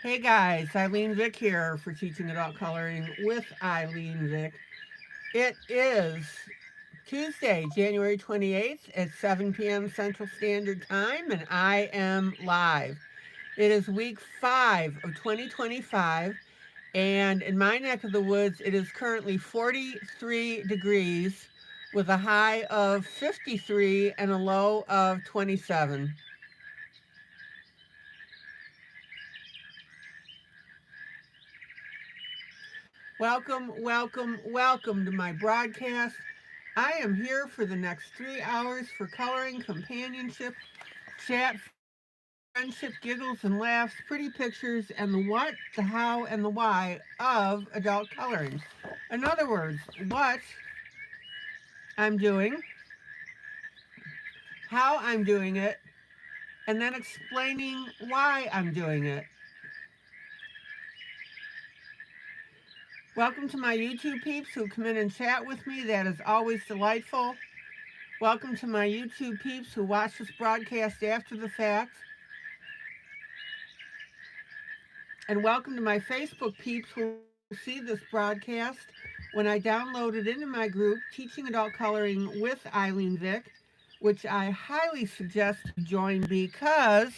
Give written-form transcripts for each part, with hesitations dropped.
Hey guys, ILene Vick here for Teaching Adult Coloring with ILene Vick. It is Tuesday, January 28th at 7 p.m. Central Standard Time, and I am live. It is week 5 of 2025, and in my neck of the woods, it is currently 43 degrees with a high of 53 and a low of 27. Welcome, welcome, welcome to my broadcast. I am here for the next 3 hours for coloring, companionship, chat, friendship, giggles and laughs, pretty pictures, and the what, the how, and the why of adult coloring. In other words, what I'm doing, how I'm doing it, and then explaining why I'm doing it. Welcome to my YouTube peeps who come in and chat with me. That is always delightful. Welcome to my YouTube peeps who watch this broadcast after the fact. And welcome to my Facebook peeps who see this broadcast when I download it into my group, Teaching Adult Coloring with ILene Vick, which I highly suggest you join because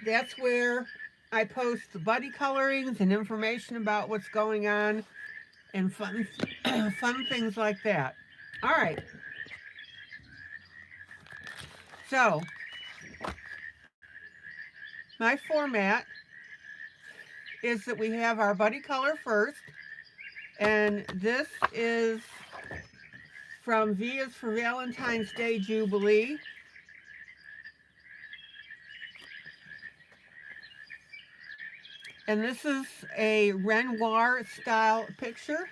that's where I post the buddy colorings and information about what's going on and fun, fun things like that. All right. So, my format is that we have our buddy color first, and this is from V is for Valentine's Day Jubilee. And this is a Renoir style picture.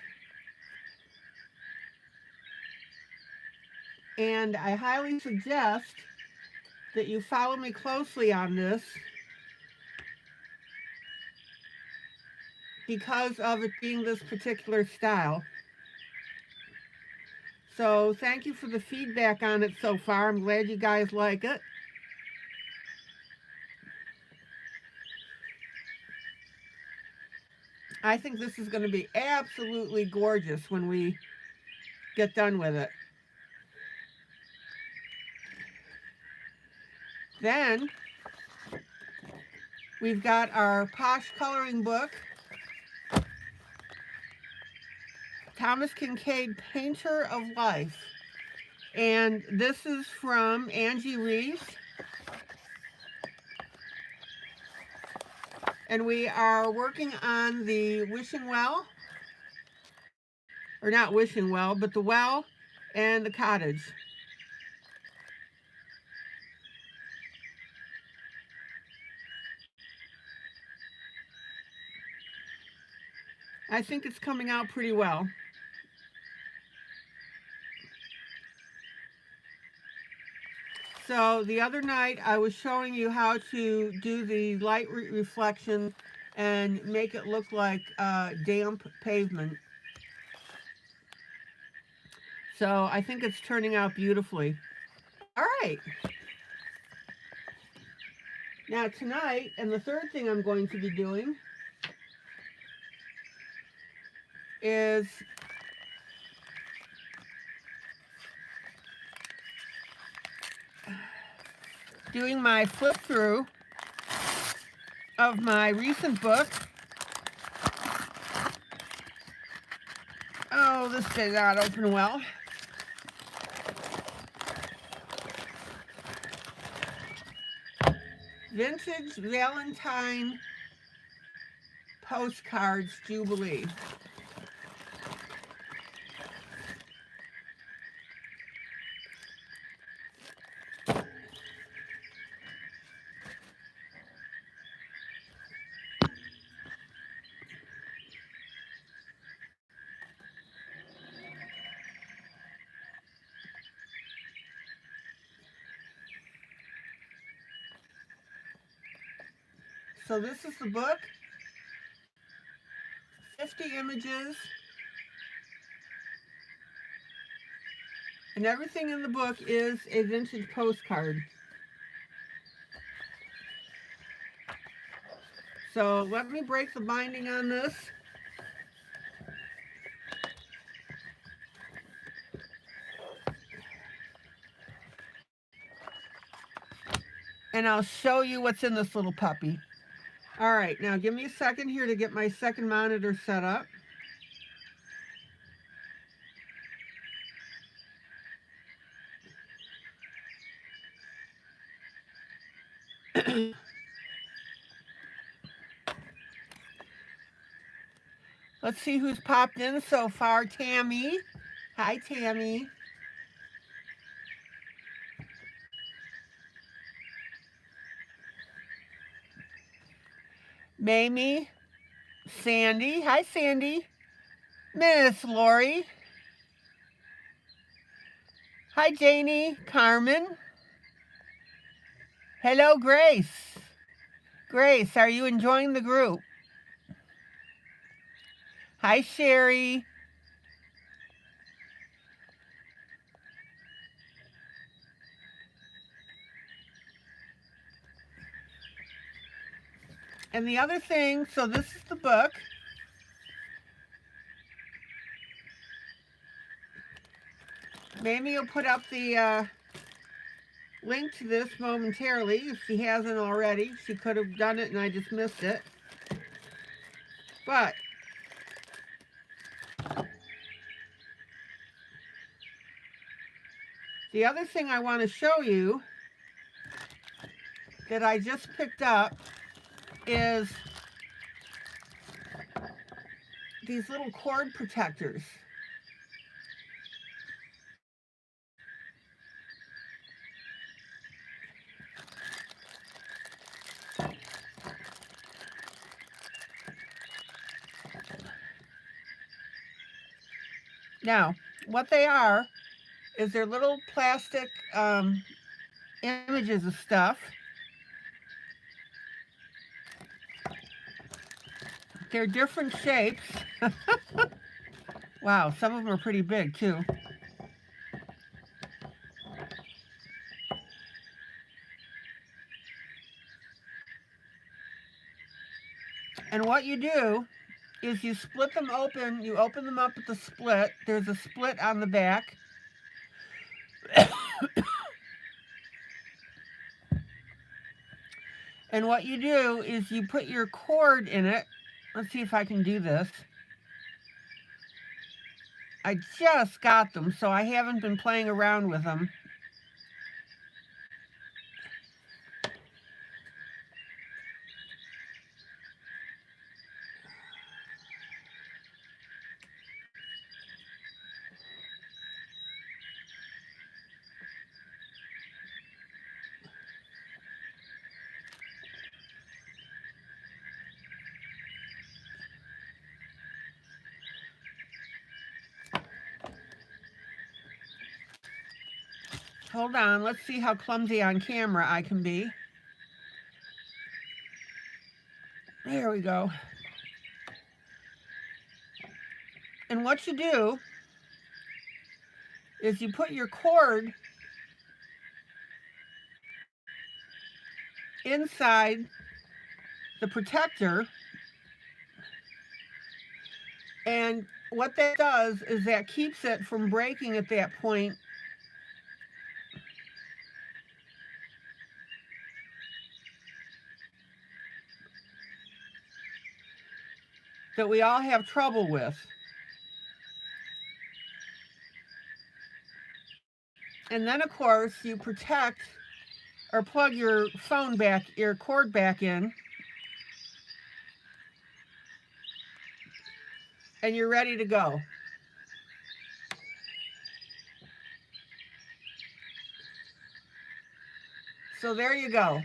And I highly suggest that you follow me closely on this because of it being this particular style. So thank you for the feedback on it so far. I'm glad you guys like it. I think this is going to be absolutely gorgeous when we get done with it. Then we've got our Posh coloring book, Thomas Kincaid, Painter of Life. And this is from Angie Reeves. And we are working on the wishing well, or not wishing well, but the well and the cottage. I think it's coming out pretty well. So the other night I was showing you how to do the light reflection and make it look like damp pavement. So I think it's turning out beautifully. All right. Now tonight, and the third thing I'm going to be doing is doing my flip through of my recent book. Oh, this did not open well. Vintage Valentine Postcards Jubilee. So this is the book, 50 images, and everything in the book is a vintage postcard. So let me break the binding on this. And I'll show you what's in this little puppy. All right, now give me a second here to get my second monitor set up. Let's see who's popped in so far. Tammy. Hi, Tammy. Mamie. Sandy. Hi, Sandy. Miss Lori. Hi, Janie. Carmen. Hello, Grace. Grace, are you enjoying the group? Hi, Sherry. And the other thing, so this is the book. Mamie will put up the link to this momentarily if she hasn't already. She could have done it and I just missed it. But the other thing I want to show you that I just picked up is these little cord protectors. Now, what they are is they're little plastic images of stuff. They're different shapes. Wow, some of them are pretty big too. And what you do is you split them open, you open them up at the split. There's a split on the back. And what you do is you put your cord in it. Let's see if I can do this. I just got them, so I haven't been playing around with them. Hold on, let's see how clumsy on camera I can be. There we go. And what you do is you put your cord inside the protector, and what that does is that keeps it from breaking at that point. That we all have trouble with. And then, of course, you protect or plug your phone back, your cord back in, and you're ready to go. So there you go.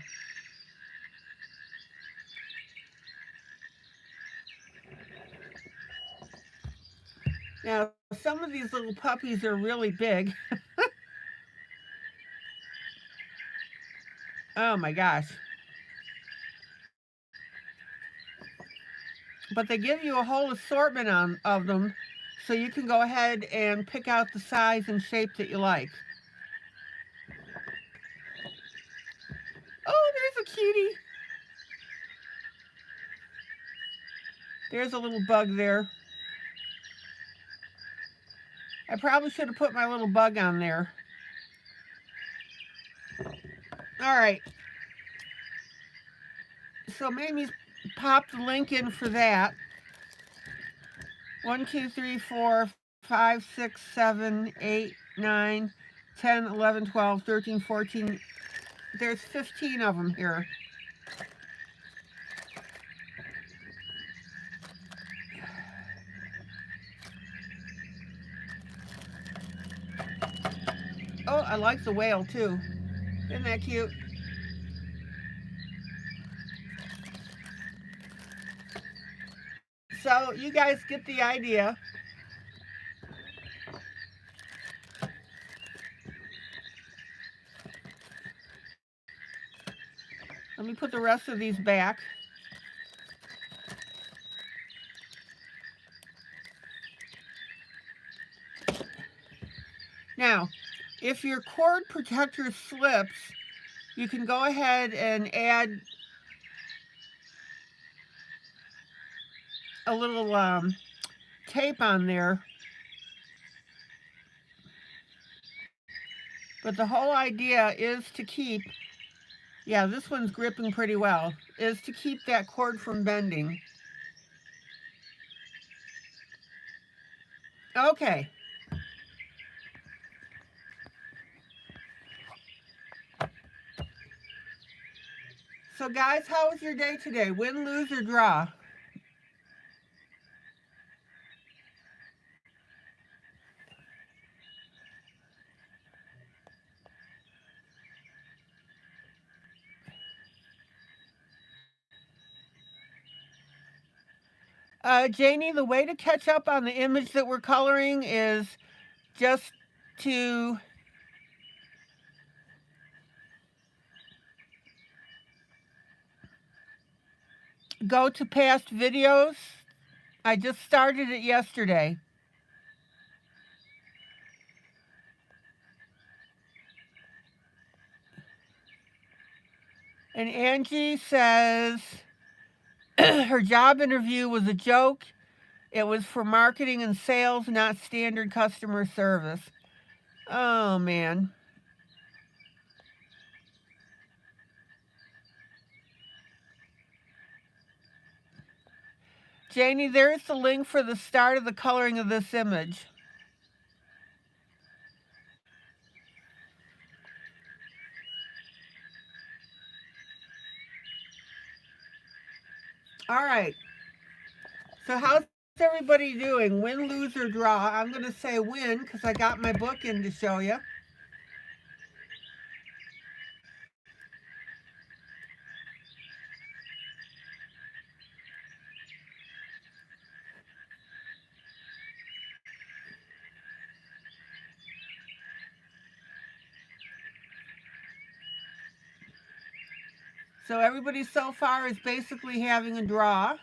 Now, some of these little puppies are really big. Oh my gosh. But they give you a whole assortment of them, so you can go ahead and pick out the size and shape that you like. Oh, there's a cutie. There's a little bug there. I probably should have put my little bug on there. All right. So Mamie's popped the link in for that. 1, 2, 3, 4, 5, 6, 7, 8, 9, 10, 11, 12, 13, 14. There's 15 of them here. Oh, I like the whale too. Isn't that cute? So you guys get the idea. Let me put the rest of these back. Now, if your cord protector slips, you can go ahead and add a little tape on there. But the whole idea is to keep, yeah, this one's gripping pretty well, is to keep that cord from bending. Okay. So guys, how was your day today? Win, lose, or draw? Janie, the way to catch up on the image that we're coloring is just to go to past videos. I just started it yesterday. And Angie says her job interview was a joke. It was for marketing and sales, not standard customer service. Oh, man. Janie, there's the link for the start of the coloring of this image. All right. So how's everybody doing? Win, lose, or draw? I'm going to say win because I got my book in to show you. So everybody so far is basically having a draw.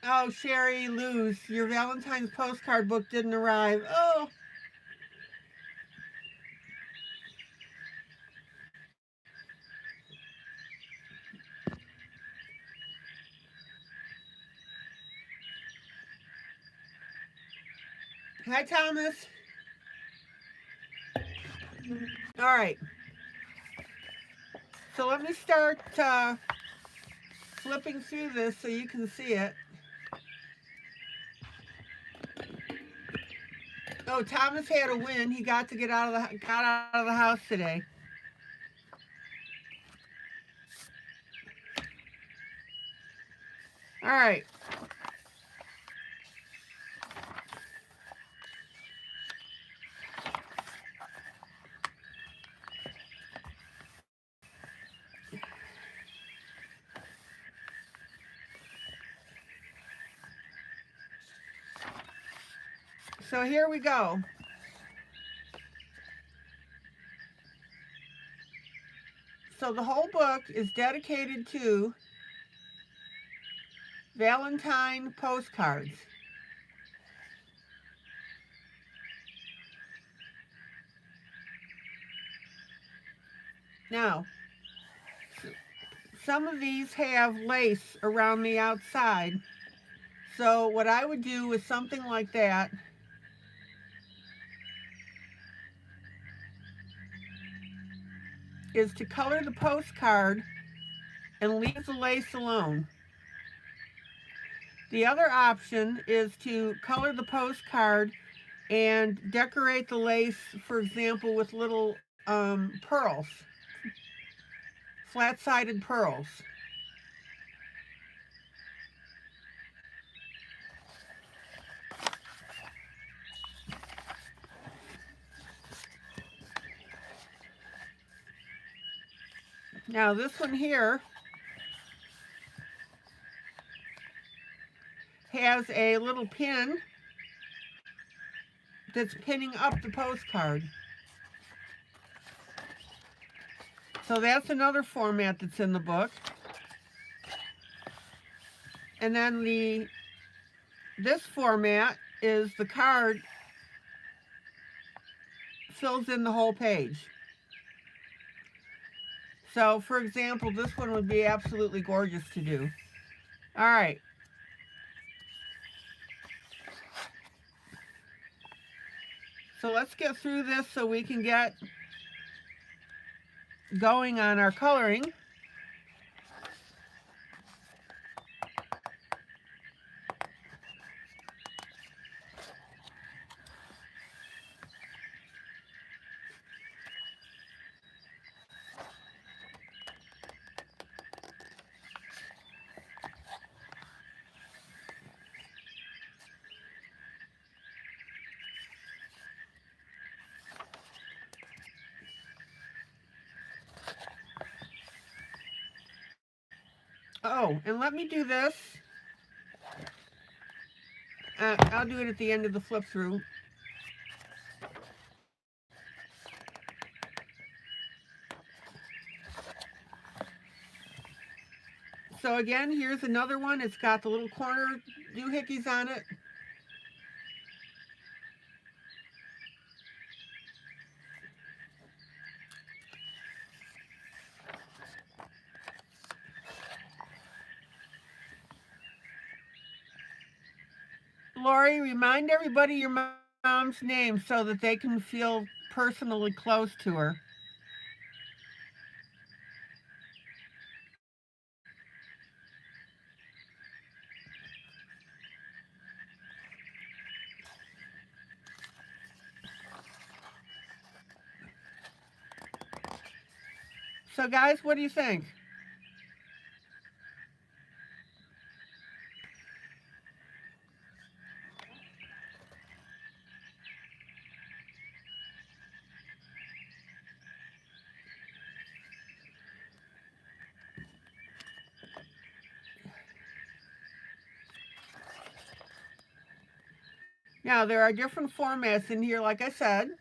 Oh, Sherry, lose. Your Valentine's postcard book didn't arrive. Oh. Hi, Thomas. All right. So let me start flipping through this so you can see it. Oh, Thomas had a win. He got to got out of the house today. All right. So here we go. So the whole book is dedicated to Valentine postcards. Now, some of these have lace around the outside. So what I would do with something like that is to color the postcard and leave the lace alone. The other option is to color the postcard and decorate the lace, for example, with little pearls, flat-sided pearls. Now this one here has a little pin that's pinning up the postcard. So that's another format that's in the book. And then this format is the card fills in the whole page. So for example, this one would be absolutely gorgeous to do. All right. So let's get through this so we can get going on our coloring. Oh, and let me do this. I'll do it at the end of the flip through. So again, here's another one. It's got the little corner doohickeys on it. Lori, remind everybody your mom's name so that they can feel personally close to her. So guys, what do you think? Now, there are different formats in here, like I said.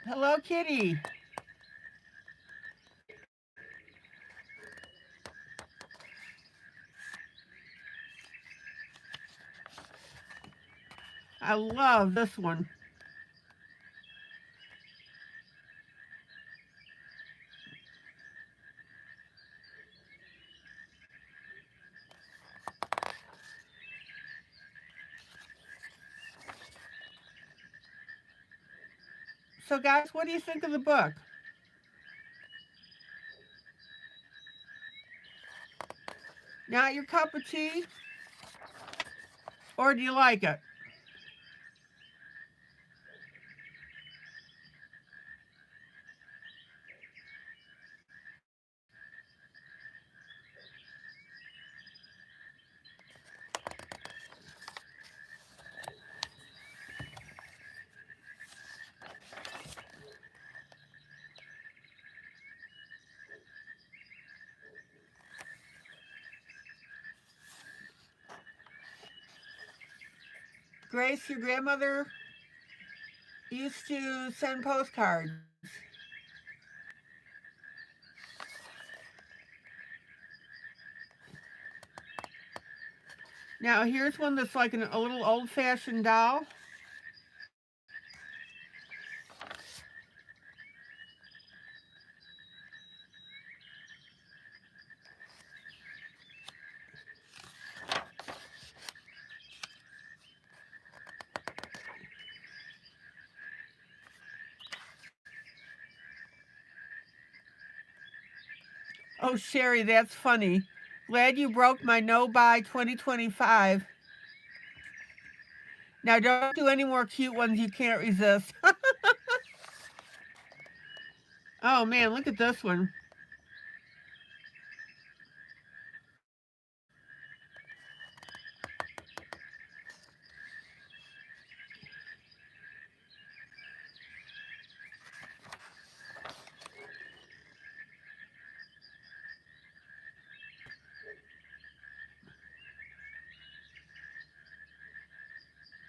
Hello, Kitty. I love this one. So guys, what do you think of the book? Not your cup of tea? Or do you like it? Grace, your grandmother used to send postcards. Now here's one that's like a little old-fashioned doll. Oh, Sherry, that's funny. Glad you broke my no buy 2025. Now don't do any more cute ones you can't resist. Oh man, look at this one.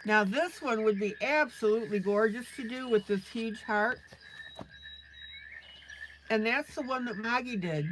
Now this one would be absolutely gorgeous to do with this huge heart. And that's the one that Maggie did.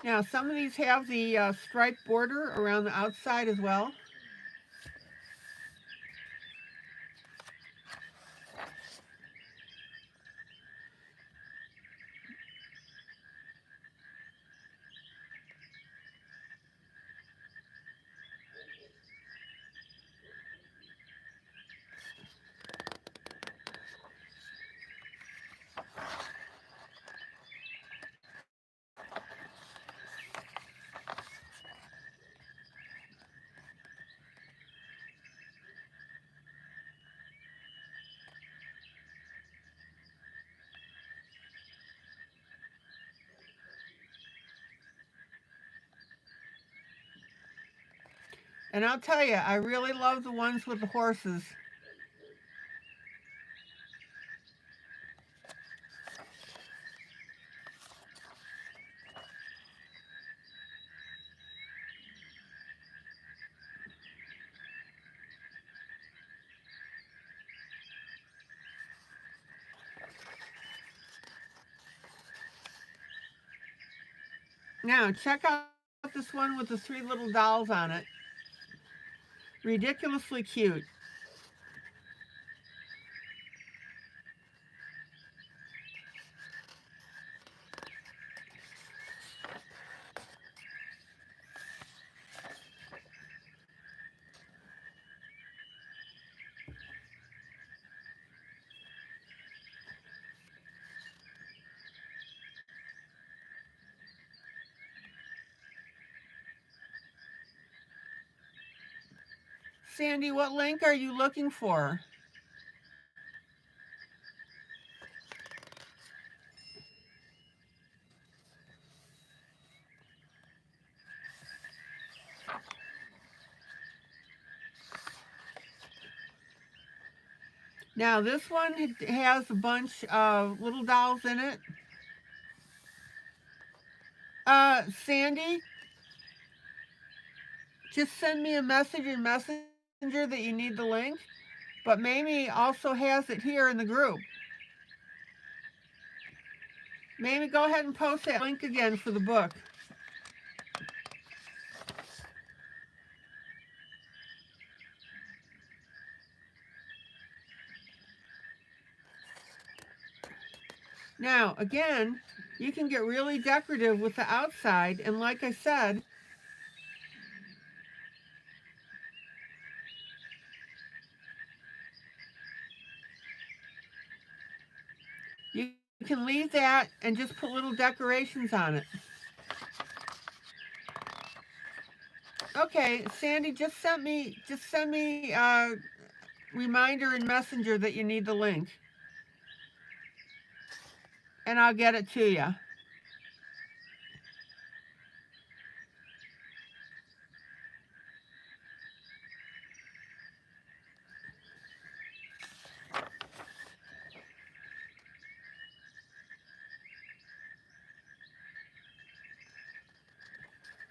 Now some of these have the striped border around the outside as well. And I'll tell you, I really love the ones with the horses. Now check out this one with the three little dolls on it. Ridiculously cute. Sandy, what link are you looking for? Now this one has a bunch of little dolls in it. Sandy, just send me a message in Messenger that you need the link, but Mamie also has it here in the group. Mamie, go ahead and post that link again for the book. Now, again, You can get really decorative with the outside, and like I said, you can leave that and just put little decorations on it. Okay, Sandy, just send me a reminder in Messenger that you need the link, and I'll get it to you.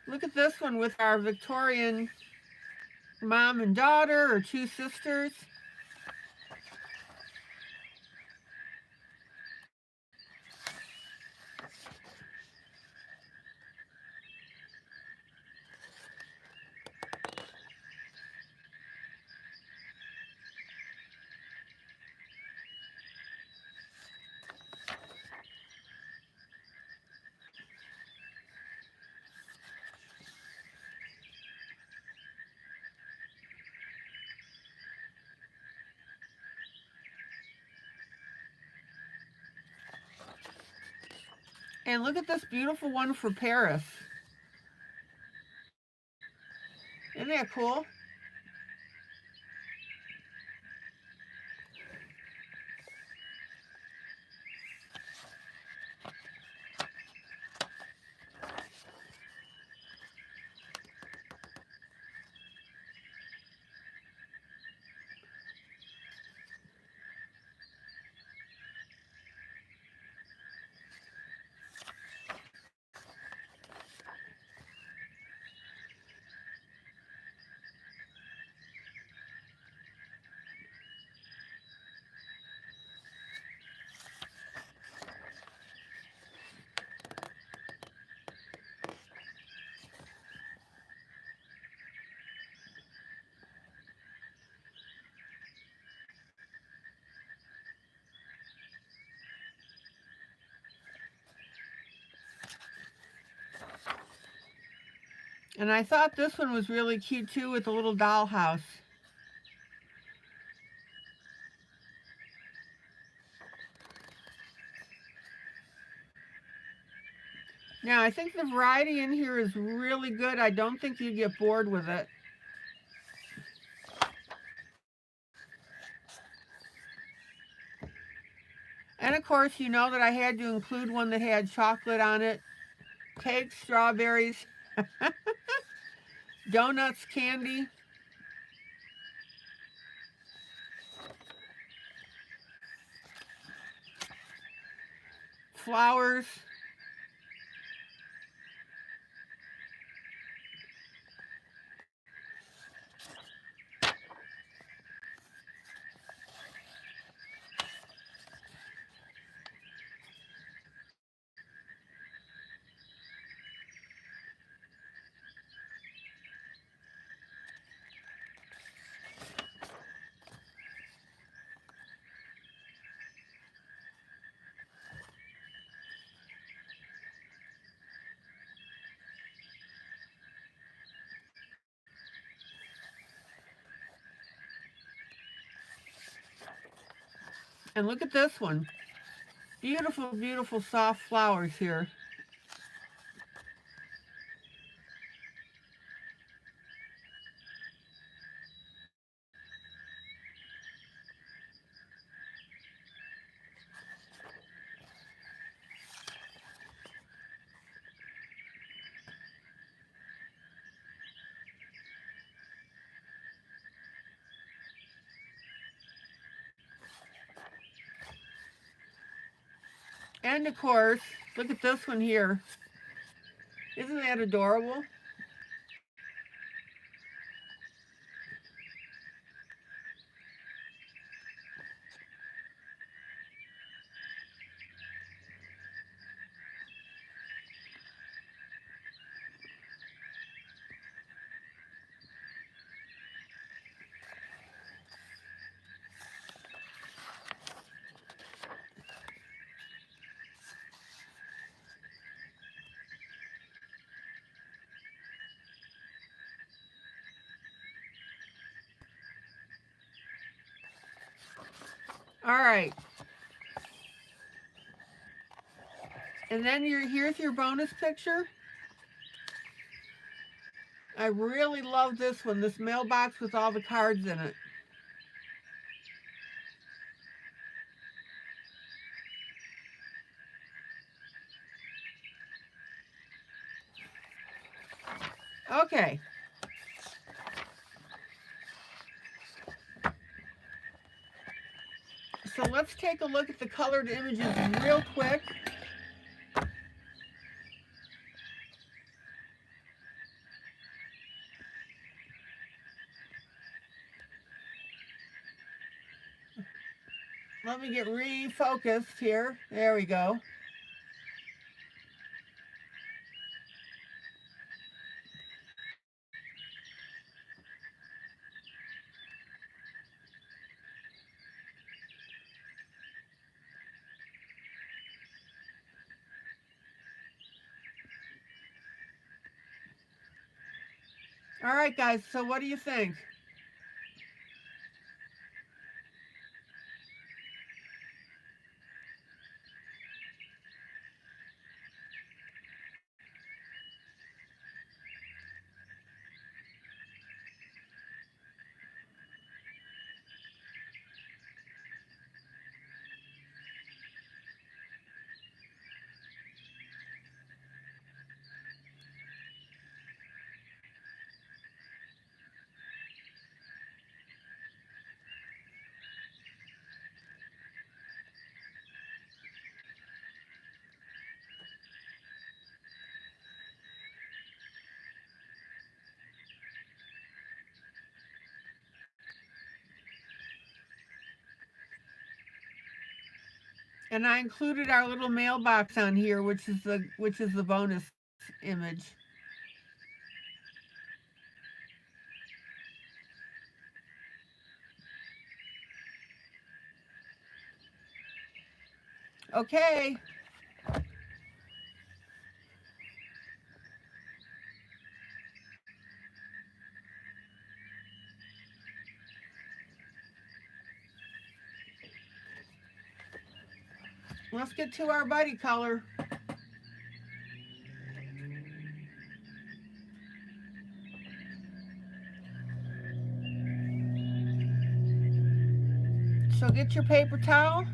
Look at this one with our Victorian mom and daughter, or two sisters. And look at this beautiful one for Paris. Isn't that cool? And I thought this one was really cute too, with the little dollhouse. Now, I think the variety in here is really good. I don't think you get bored with it. And of course, you know that I had to include one that had chocolate on it, cakes, strawberries, donuts, candy. Flowers. And look at this one. Beautiful, beautiful soft flowers here. And of course, look at this one here. Isn't that adorable? All right. And then here's your bonus picture. I really love this one, this mailbox with all the cards in it. Okay. So let's take a look at the colored images real quick. Let me get refocused here. There we go. All right, guys, so what do you think? And I included our little mailbox on here, which is the bonus image. Okay. Let's get to our buddy color. So get your paper towel.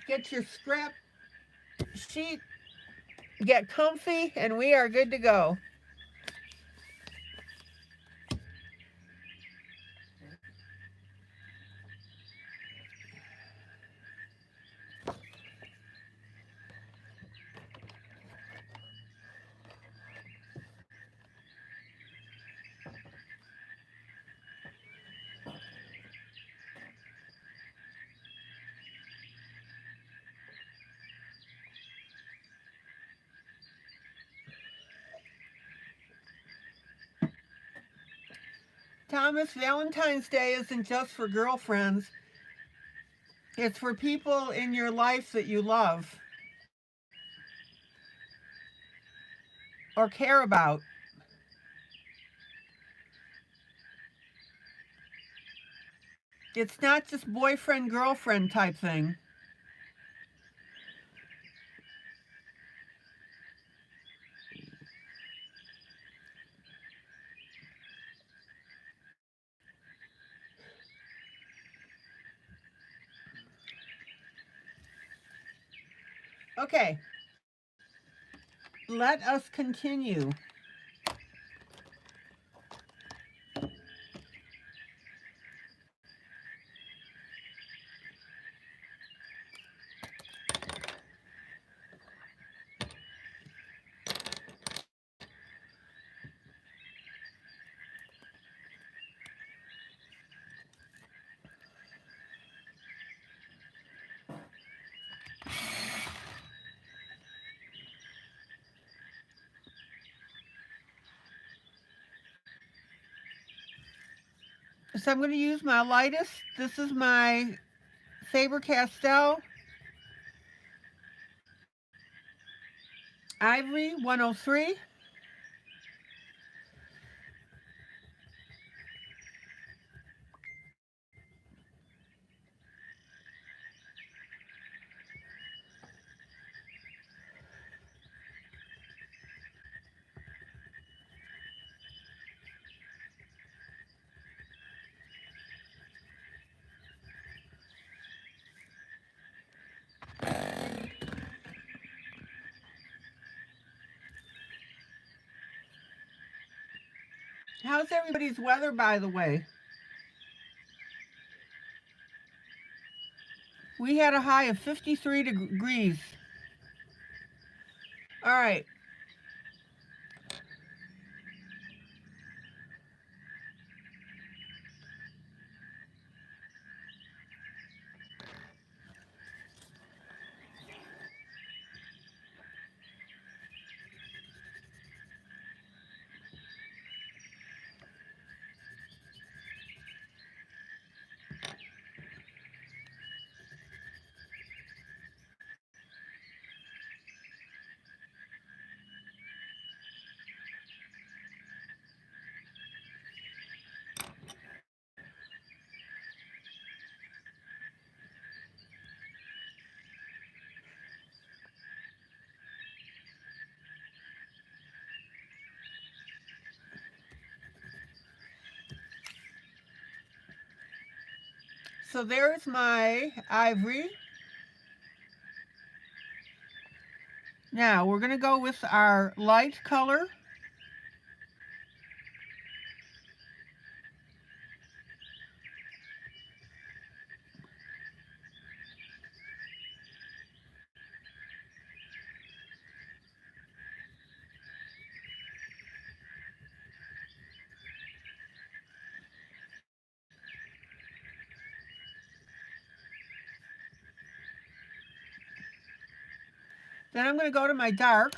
Get your scrap sheet. Get comfy, and we are good to go. Thomas, Valentine's Day isn't just for girlfriends. It's for people in your life that you love or care about. It's not just boyfriend, girlfriend type thing. Okay. Let us continue. So I'm going to use my lightest. This is my Faber-Castell Ivory 103. How's everybody's weather, by the way? We had a high of 53 degrees. All right. So there's my ivory. Now we're going to go with our light color. Then I'm going to go to my dark.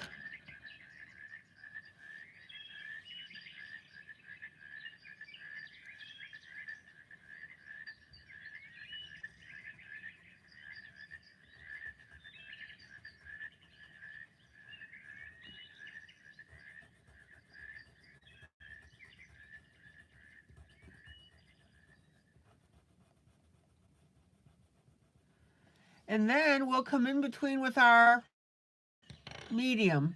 And then we'll come in between with our medium.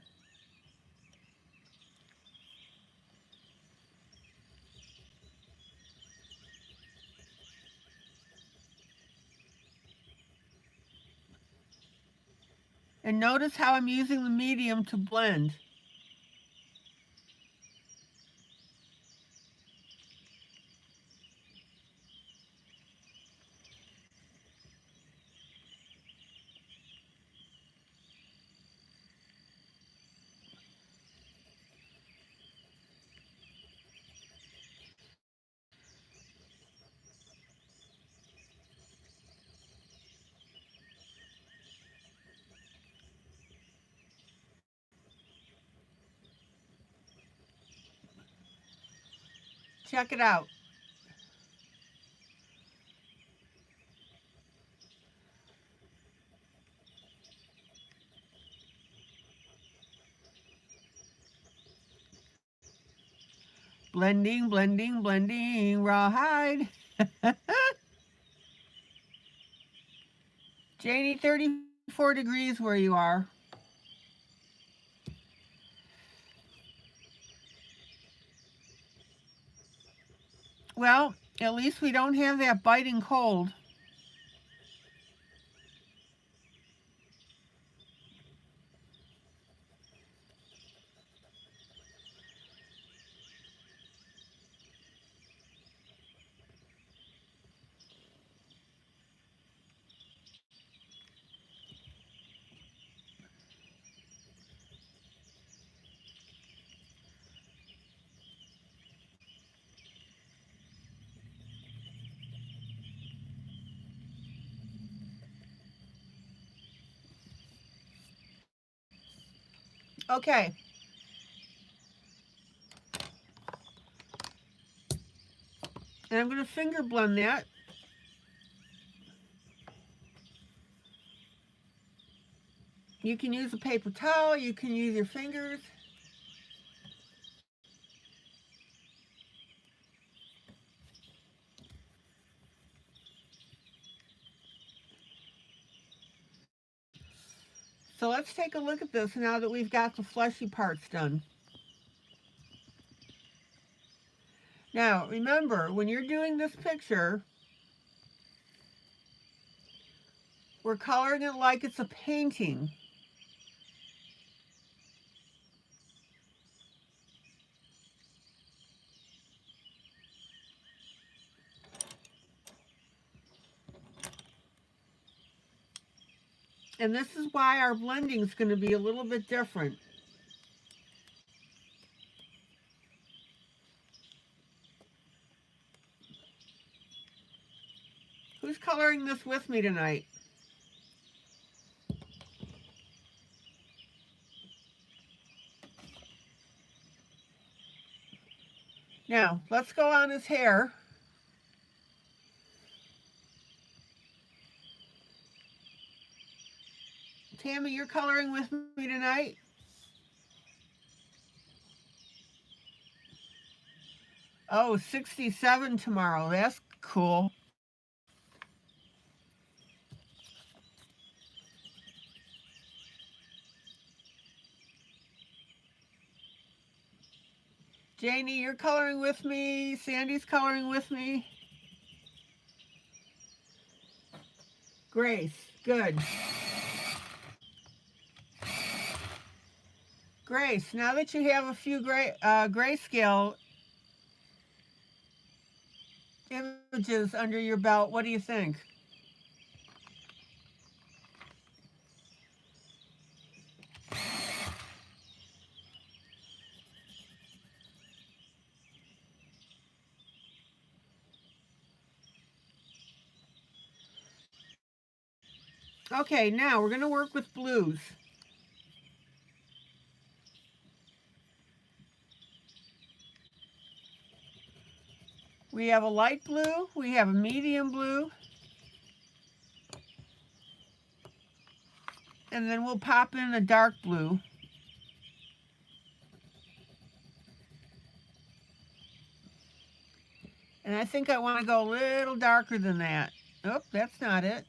And notice how I'm using the medium to blend. Check it out. Blending, blending, blending, rawhide. Janie, 34 degrees where you are. Well, at least we don't have that biting cold. Okay. And I'm going to finger blend that. You can use a paper towel, you can use your fingers. So let's take a look at this now that we've got the fleshy parts done. Now, remember, when you're doing this picture, we're coloring it like it's a painting. And this is why our blending is going to be a little bit different. Who's coloring this with me tonight? Now, let's go on his hair. Tammy, you're coloring with me tonight? Oh, 67 tomorrow. That's cool. Janie, you're coloring with me. Sandy's coloring with me. Grace, good. Grace, now that you have a few grayscale images under your belt, what do you think? Okay, now we're going to work with blues. We have a light blue, we have a medium blue, and then we'll pop in a dark blue. And I think I want to go a little darker than that. Oh, that's not it.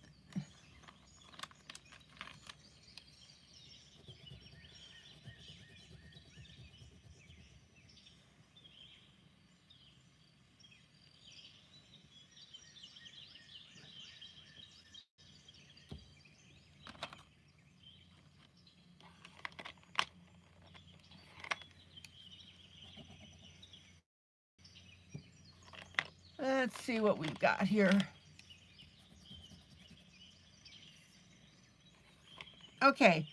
Let's see what we've got here. Okay.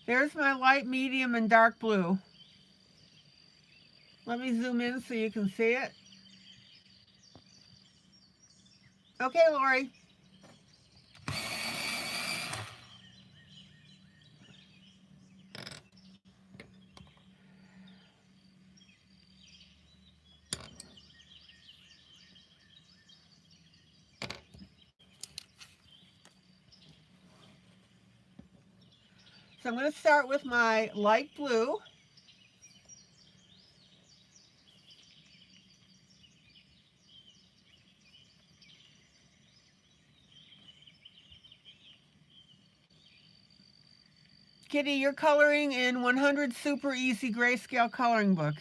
There's my light, medium, and dark blue. Let me zoom in so you can see it. Okay, Lori. So I'm going to start with my light blue. Kitty, you're coloring in 100 Super Easy Grayscale Coloring Book.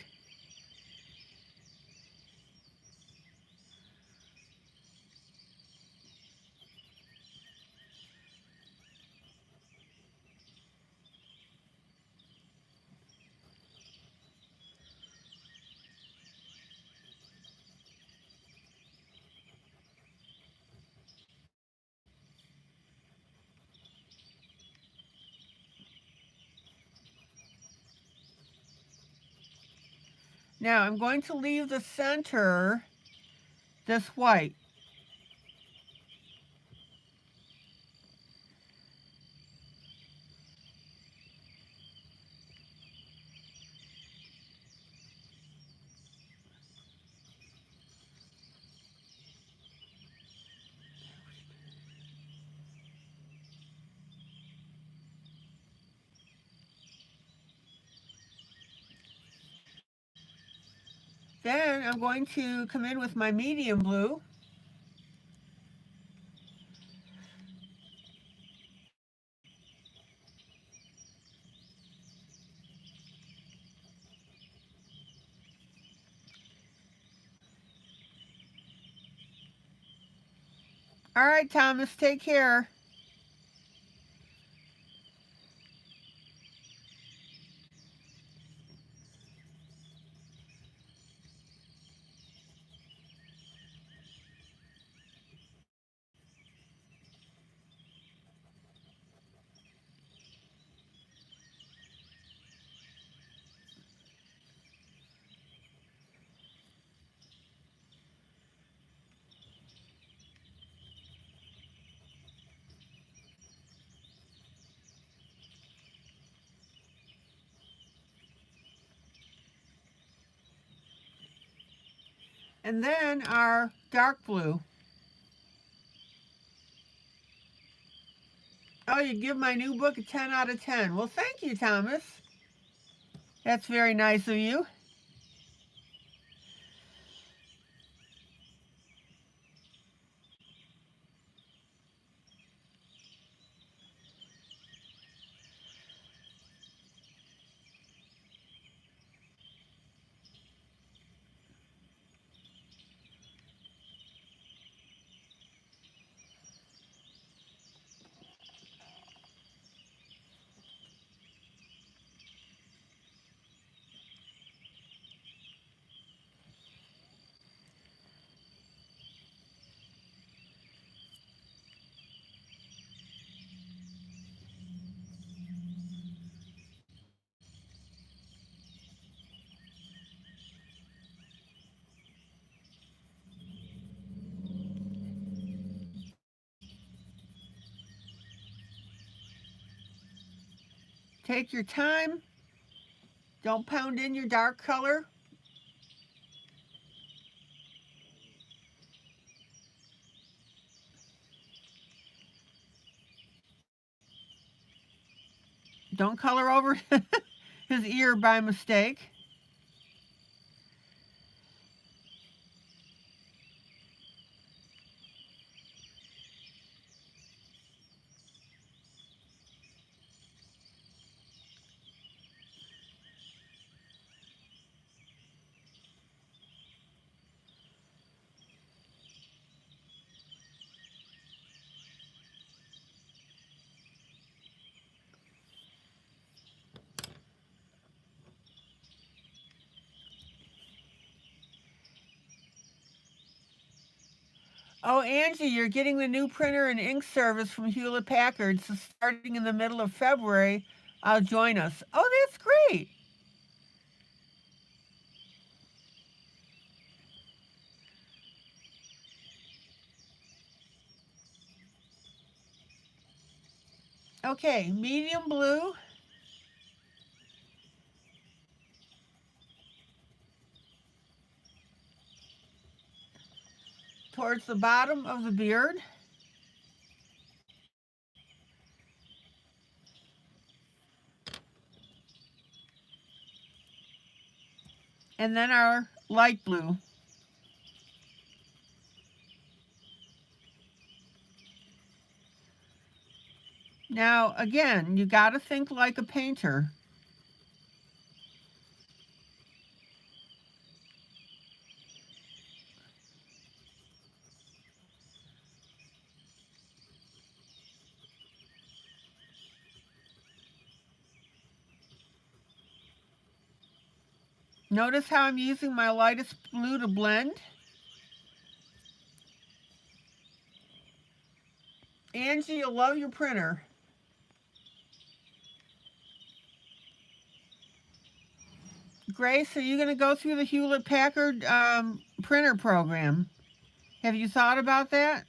Now I'm going to leave the center this white. Then I'm going to come in with my medium blue. All right, Thomas, take care. And then our dark blue. Oh, you give my new book a 10 out of 10. Well, thank you, Thomas. That's very nice of you. Take your time. Don't pound in your dark color. Don't color over his ear by mistake. Oh, Angie, you're getting the new printer and ink service from Hewlett Packard, so starting in the middle of February, I'll join us. Oh, that's great. Okay, medium blue. Towards the bottom of the beard. And then our light blue. Now, again, you got to think like a painter. Notice how I'm using my lightest blue to blend. Angie, you'll love your printer. Grace, are you going to go through the Hewlett Packard printer program? Have you thought about that?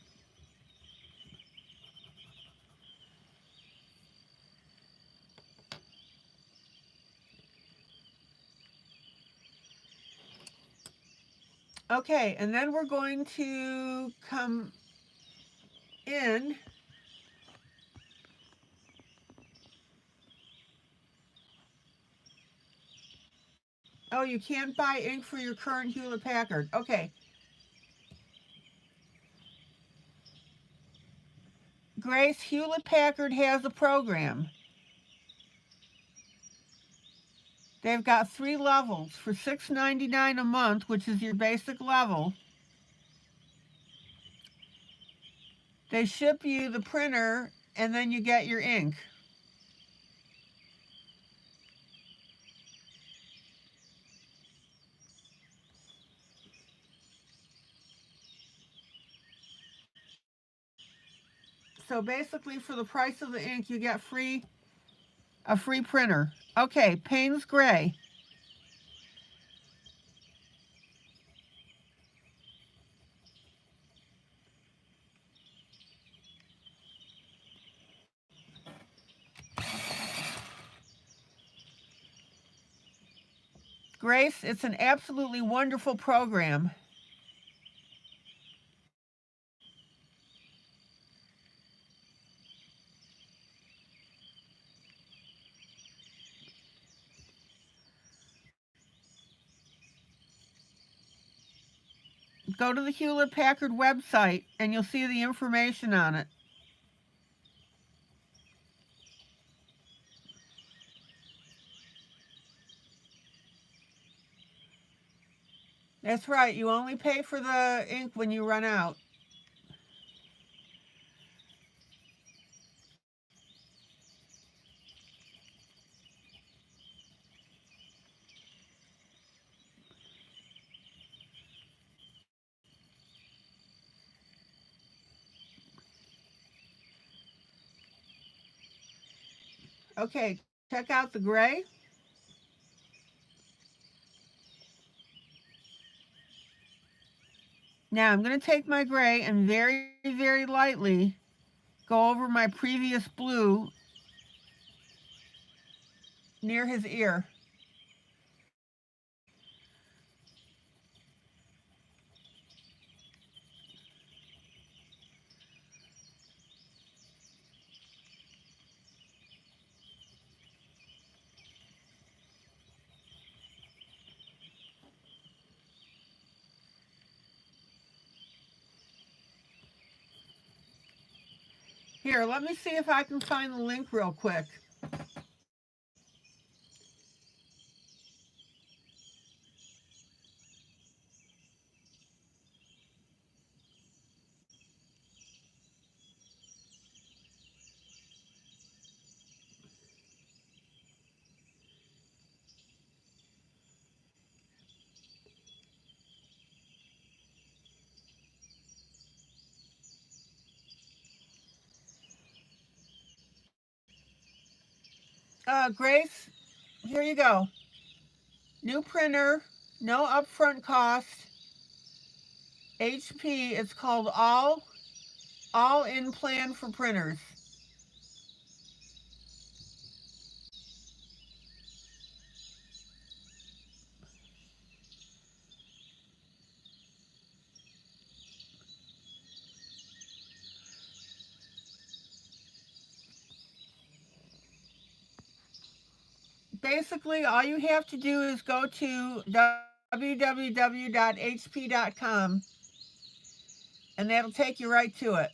Okay, and then we're going to come in Oh, you can't buy ink for your current Hewlett Packard. Okay. Grace, Hewlett Packard has a program. They've got 3 levels for $6.99 a month, which is your basic level. They ship you the printer and then you get your ink. So basically for the price of the ink you get a free printer. Okay, Payne's Gray. Grace, it's an absolutely wonderful program. Go to the Hewlett Packard website and you'll see the information on it. That's right, you only pay for the ink when you run out. Okay, check out the gray. Now I'm going to take my gray and very, very lightly go over my previous blue near his ear. Here, let me see if I can find the link real quick. Grace, here you go. New printer, no upfront cost. HP, it's called all in plan for printers. Basically, all you have to do is go to www.hp.com and that'll take you right to it.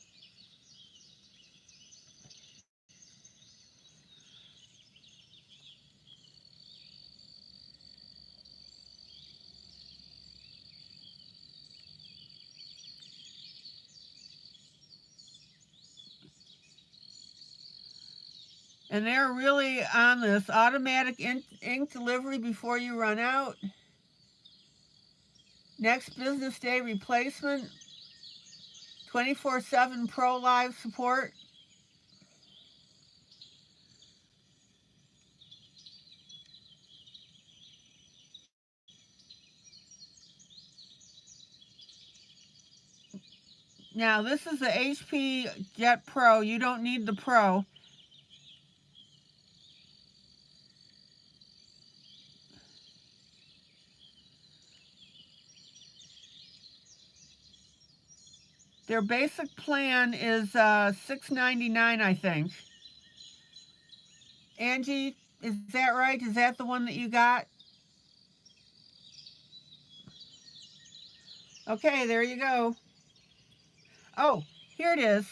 And they're really on this automatic ink delivery before you run out. Next business day replacement. 24/7 Pro Live support. Now, this is the HP Jet Pro. You don't need the Pro. Their basic plan is $6.99, I think. Angie, is that right? Is that the one that you got? Okay, there you go. Oh, here it is.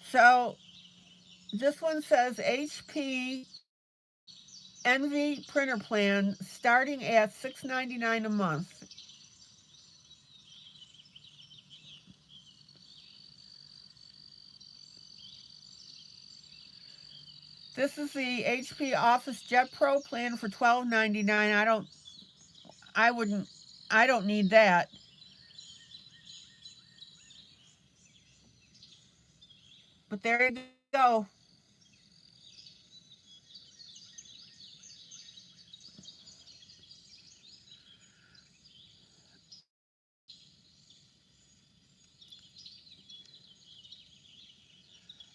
So this one says HP Envy printer plan starting at $6.99 a month. This is the HP Office Jet Pro plan for $12.99. I wouldn't, I don't need that. But there you go.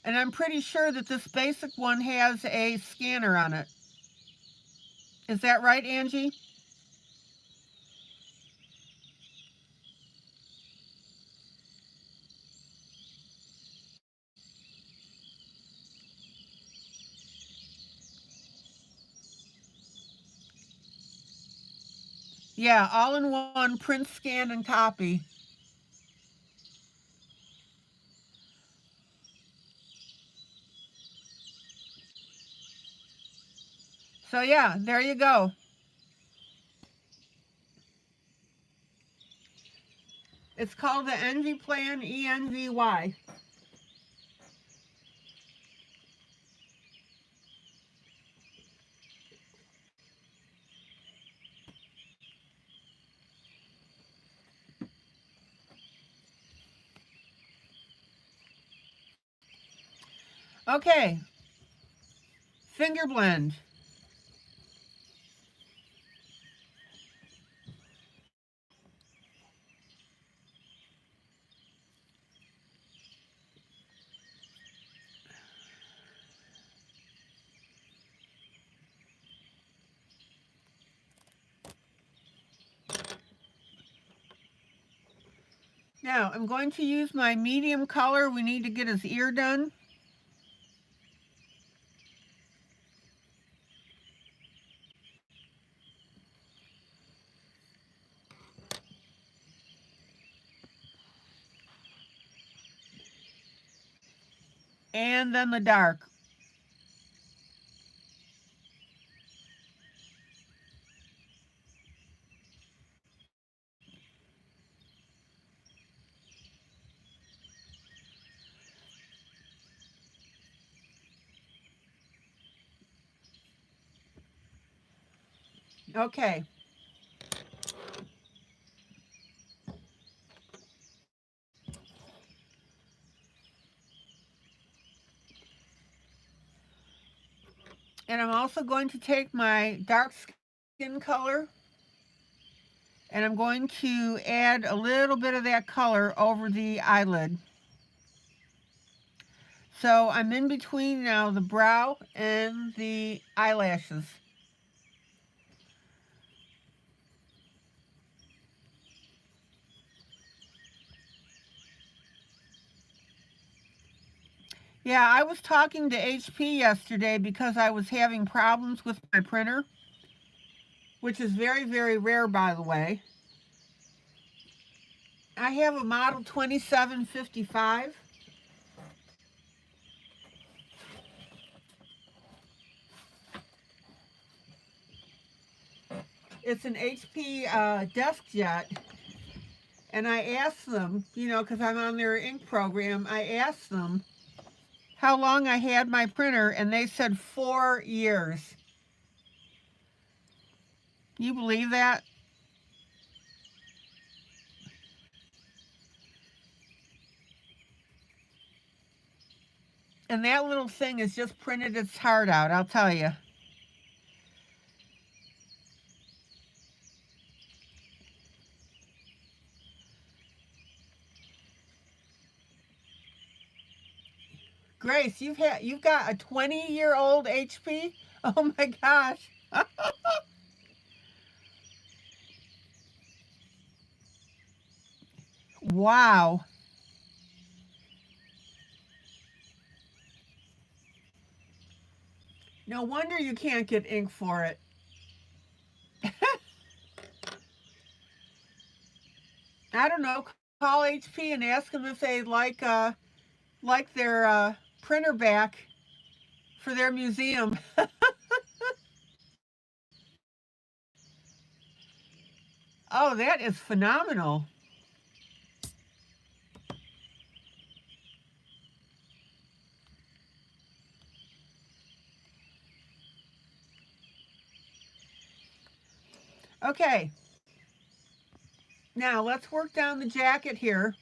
And I'm pretty sure that this basic one has a scanner on it. Is that right, Angie? Yeah, all in one, print, scan, and copy. So yeah, there you go. It's called the Envy Plan, ENVY. Okay, finger blend. Now, I'm going to use my medium color. We need to get his ear done. And then the dark. Okay. And I'm also going to take my dark skin color and I'm going to add a little bit of that color over the eyelid. So I'm in between now the brow and the eyelashes. Yeah, I was talking to HP yesterday because I was having problems with my printer, which is very, very rare, by the way. I have a model 2755. It's an HP DeskJet. And I asked them, because I'm on their ink program, I asked them how long I had my printer, and they said 4 years. You believe that? And that little thing has just printed its heart out, I'll tell you. Grace, you've got a 20-year-old HP? Oh my gosh. Wow. No wonder you can't get ink for it. I don't know, call HP and ask them if they like their printer back for their museum. Oh, that is phenomenal. Okay, now let's work down the jacket here.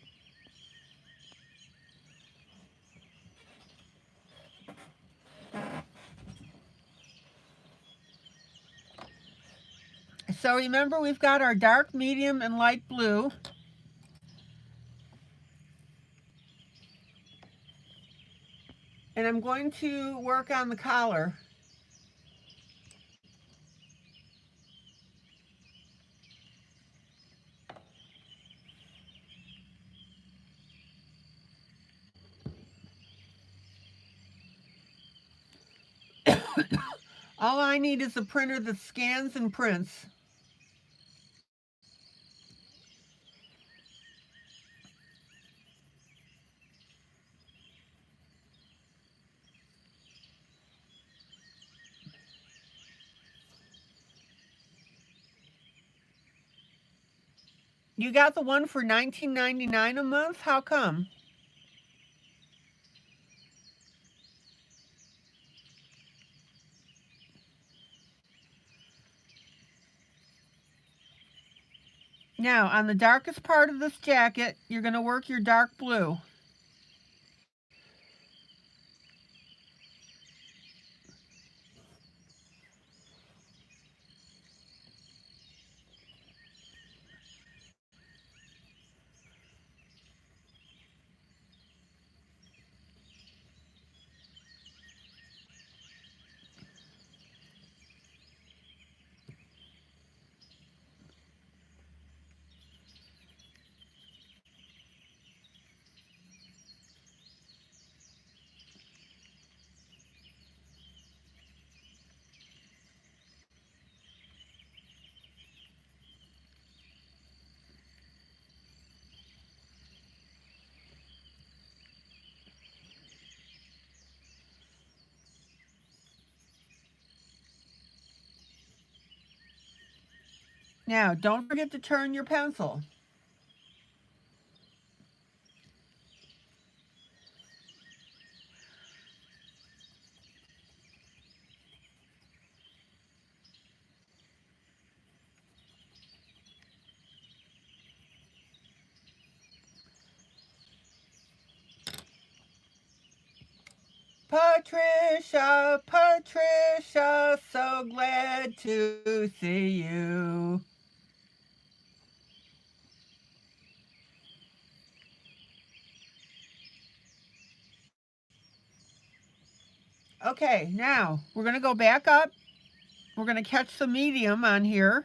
So remember, we've got our dark, medium, and light blue. And I'm going to work on the collar. All I need is a printer that scans and prints. You got the one for $19.99 a month? How come? Now, on the darkest part of this jacket, you're going to work your dark blue. Now, don't forget to turn your pencil. Patricia, Patricia, so glad to see you. Okay, now we're going to go back up. We're going to catch some medium on here.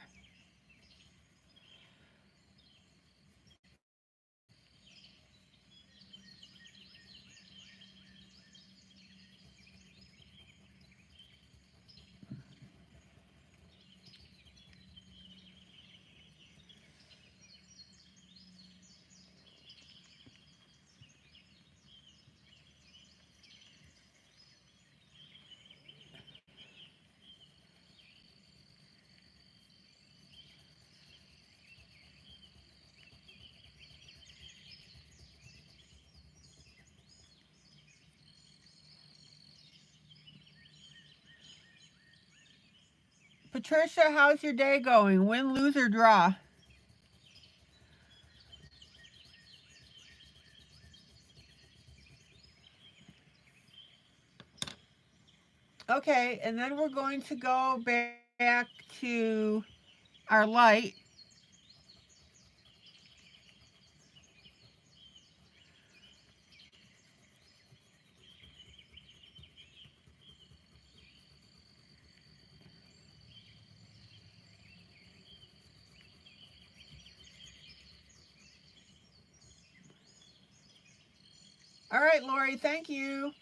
Patricia, how's your day going? Win, lose, or draw? Okay, and then we're going to go back to our light. All right, Lori, thank you.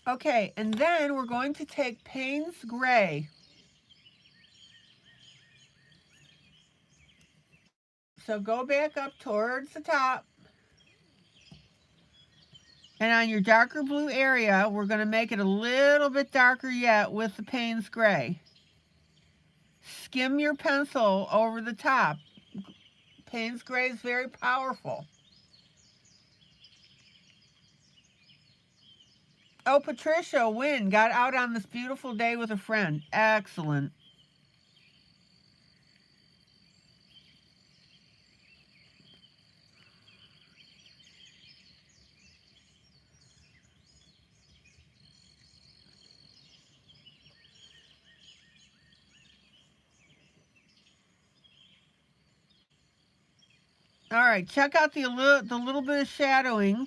Okay, and then we're going to take Payne's Gray. So go back up towards the top. And on your darker blue area, we're going to make it a little bit darker yet with the Payne's Gray. Skim your pencil over the top. Payne's Gray is very powerful. Oh, Patricia Wynn got out on this beautiful day with a friend. Excellent. All right, check out the little bit of shadowing.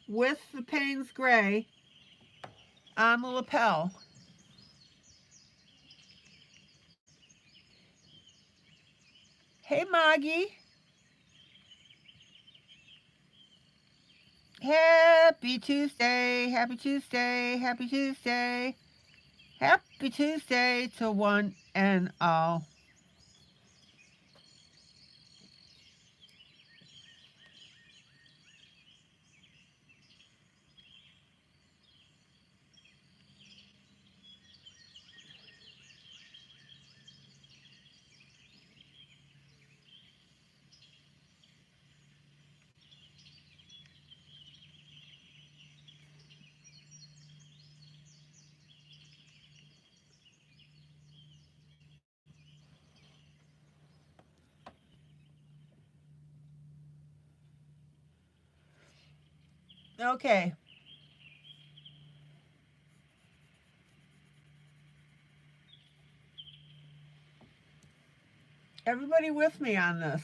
With the Payne's Gray on the lapel. Hey, Maggie. Happy Tuesday, happy Tuesday, happy Tuesday. Happy Tuesday to one and all. Okay. Everybody with me on this?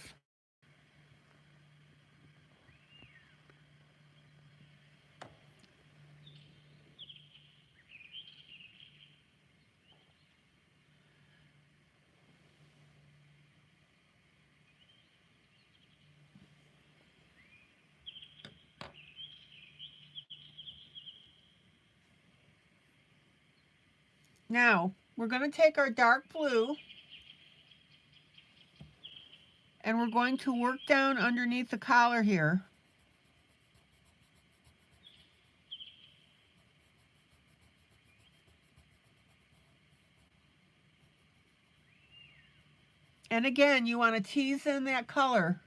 Now, we're going to take our dark blue and we're going to work down underneath the collar here. And again, you want to tease in that color.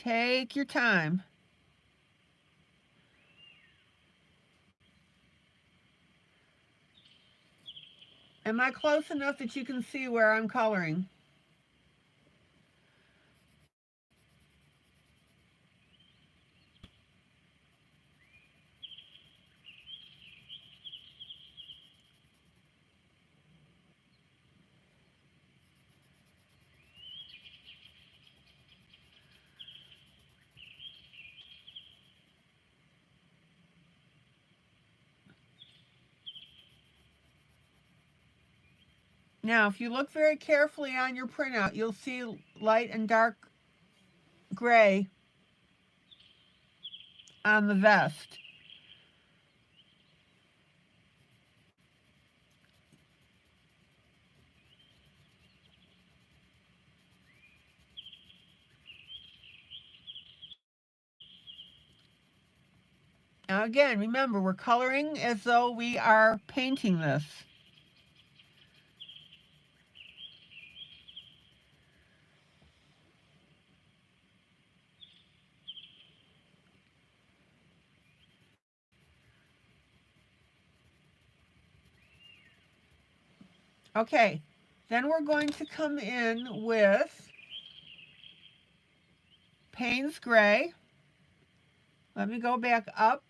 Take your time. Am I close enough that you can see where I'm coloring? Now, if you look very carefully on your printout, you'll see light and dark gray on the vest. Now again, remember, we're coloring as though we are painting this. Okay, then we're going to come in with Payne's Gray. Let me go back up.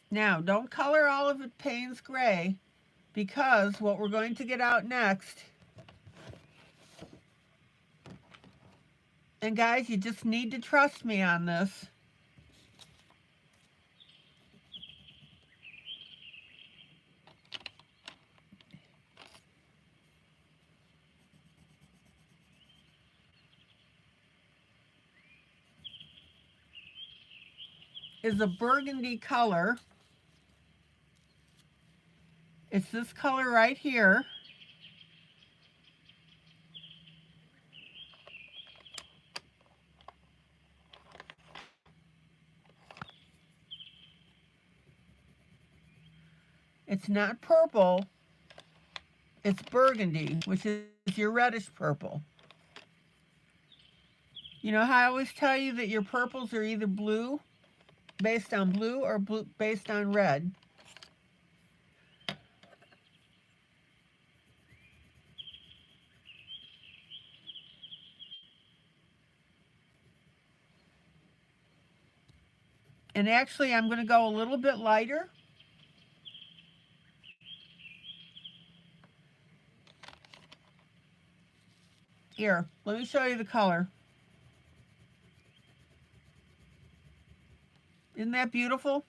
Now, don't color all of it Payne's Gray, because what we're going to get out next, and guys, you just need to trust me on this, is a burgundy color. It's this color right here. It's not purple, it's burgundy, which is your reddish purple. You know how I always tell you that your purples are either blue, based on blue, or blue based on red? And actually, I'm going to go a little bit lighter. Here, let me show you the color. Isn't that beautiful?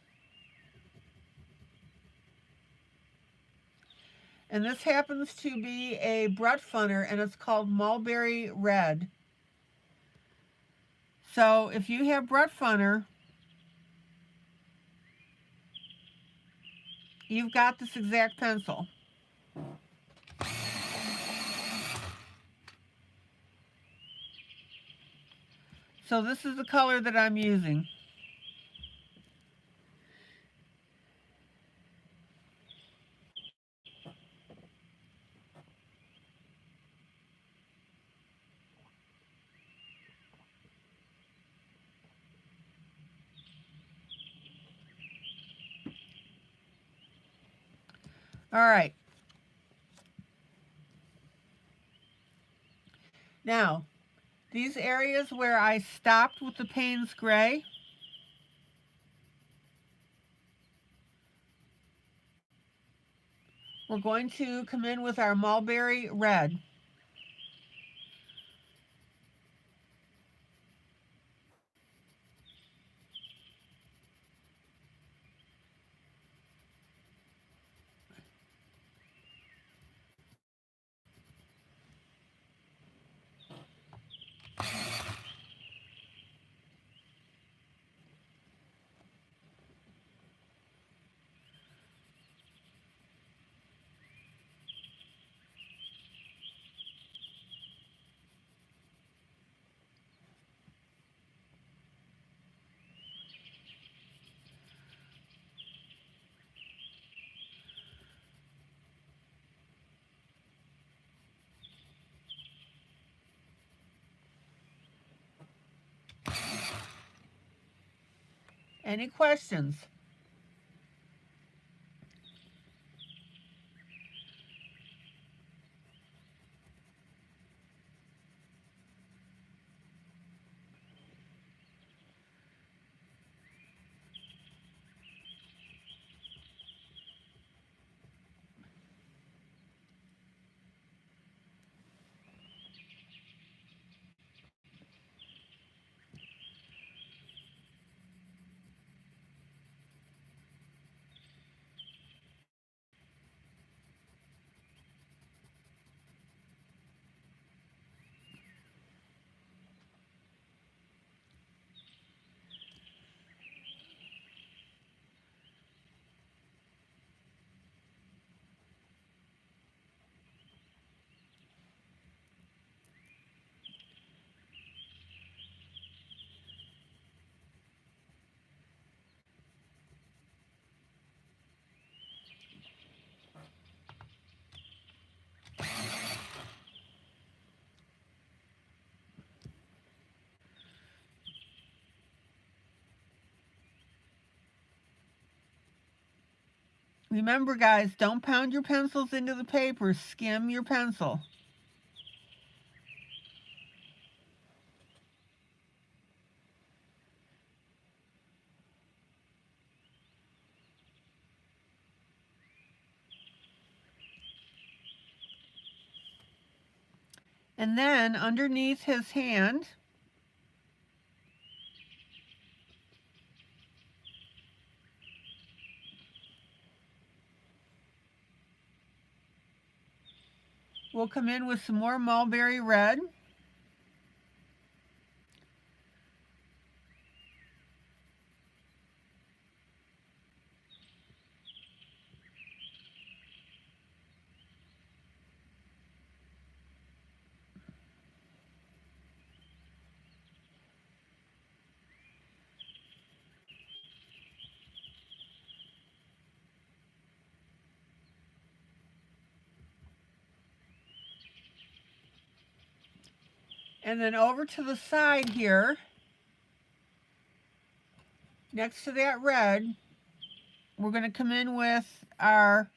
And this happens to be a Brett Funner, and it's called Mulberry Red. So if you have Brett Funner, you've got this exact pencil. So this is the color that I'm using. All right. Now, these areas where I stopped with the Payne's Gray, we're going to come in with our Mulberry Red. Any questions? Remember, guys, don't pound your pencils into the paper. Skim your pencil. And then underneath his hand, we'll come in with some more mulberry red. And then over to the side here, next to that red, we're going to come in with our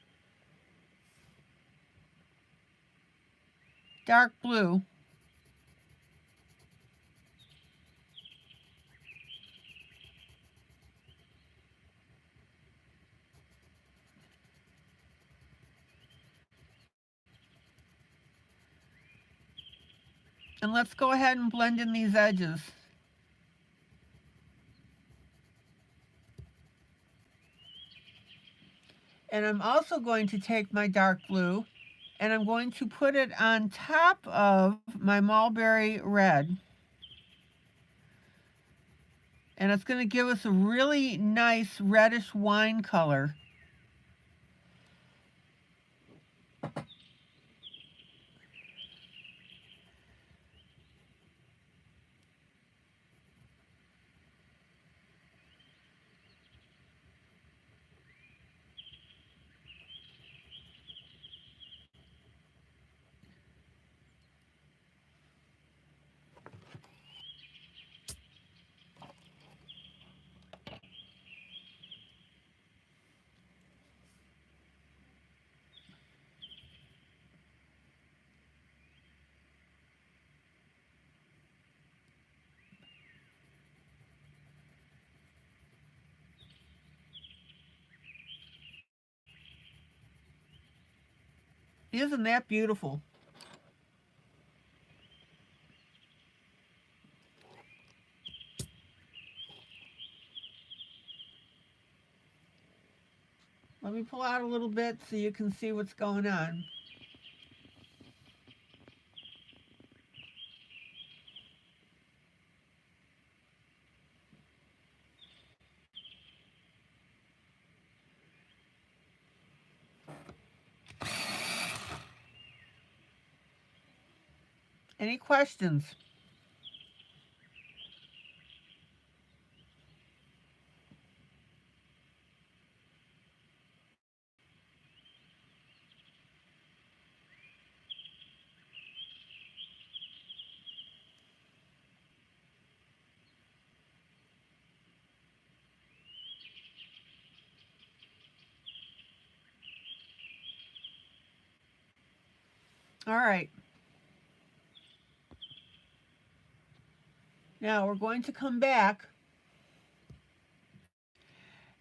dark blue. And let's go ahead and blend in these edges. And I'm also going to take my dark blue and I'm going to put it on top of my mulberry red. And it's going to give us a really nice reddish wine color. Isn't that beautiful? Let me pull out a little bit so you can see what's going on. Any questions? All right. Now we're going to come back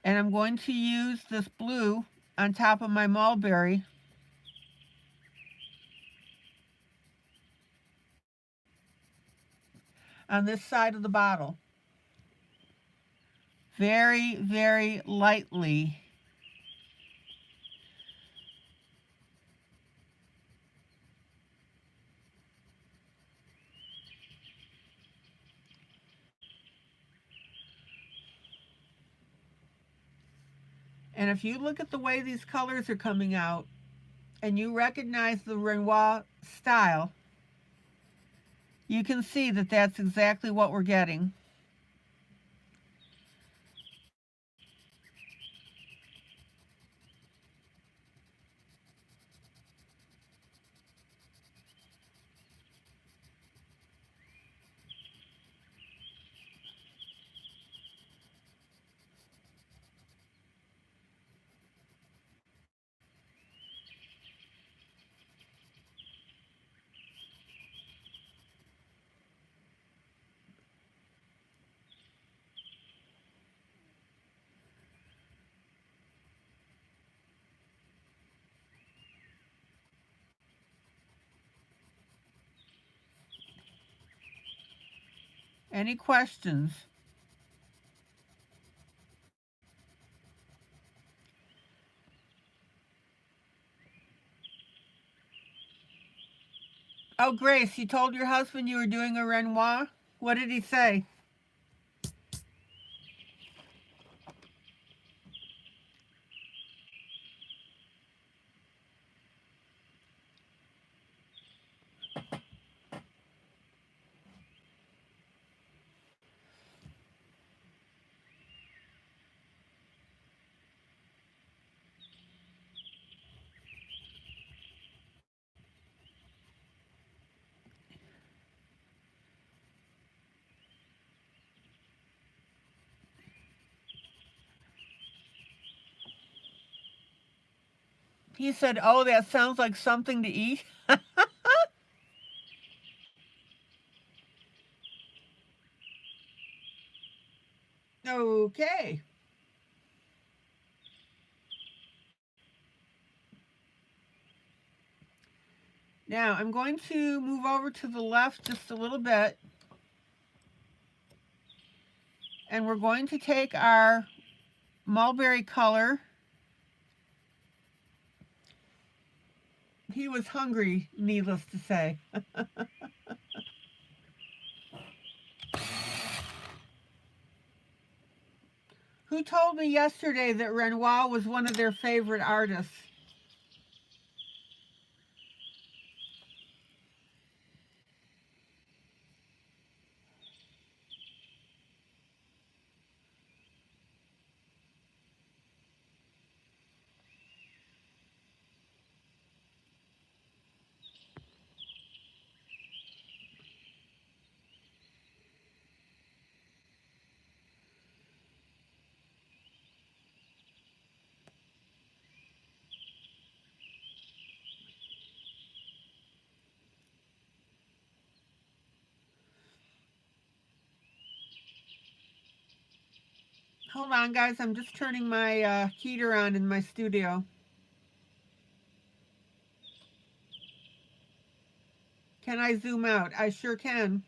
and I'm going to use this blue on top of my mulberry. On this side of the bottle. Very, very lightly. And if you look at the way these colors are coming out and you recognize the Renoir style, you can see that that's exactly what we're getting. Any questions? Oh, Grace, you told your husband you were doing a Renoir? What did he say? He said, oh, that sounds like something to eat. Okay. Now I'm going to move over to the left just a little bit. And we're going to take our mulberry color. He was hungry, needless to say. Who told me yesterday that Renoir was one of their favorite artists? Hold on, guys. I'm just turning my heater on in my studio. Can I zoom out? I sure can.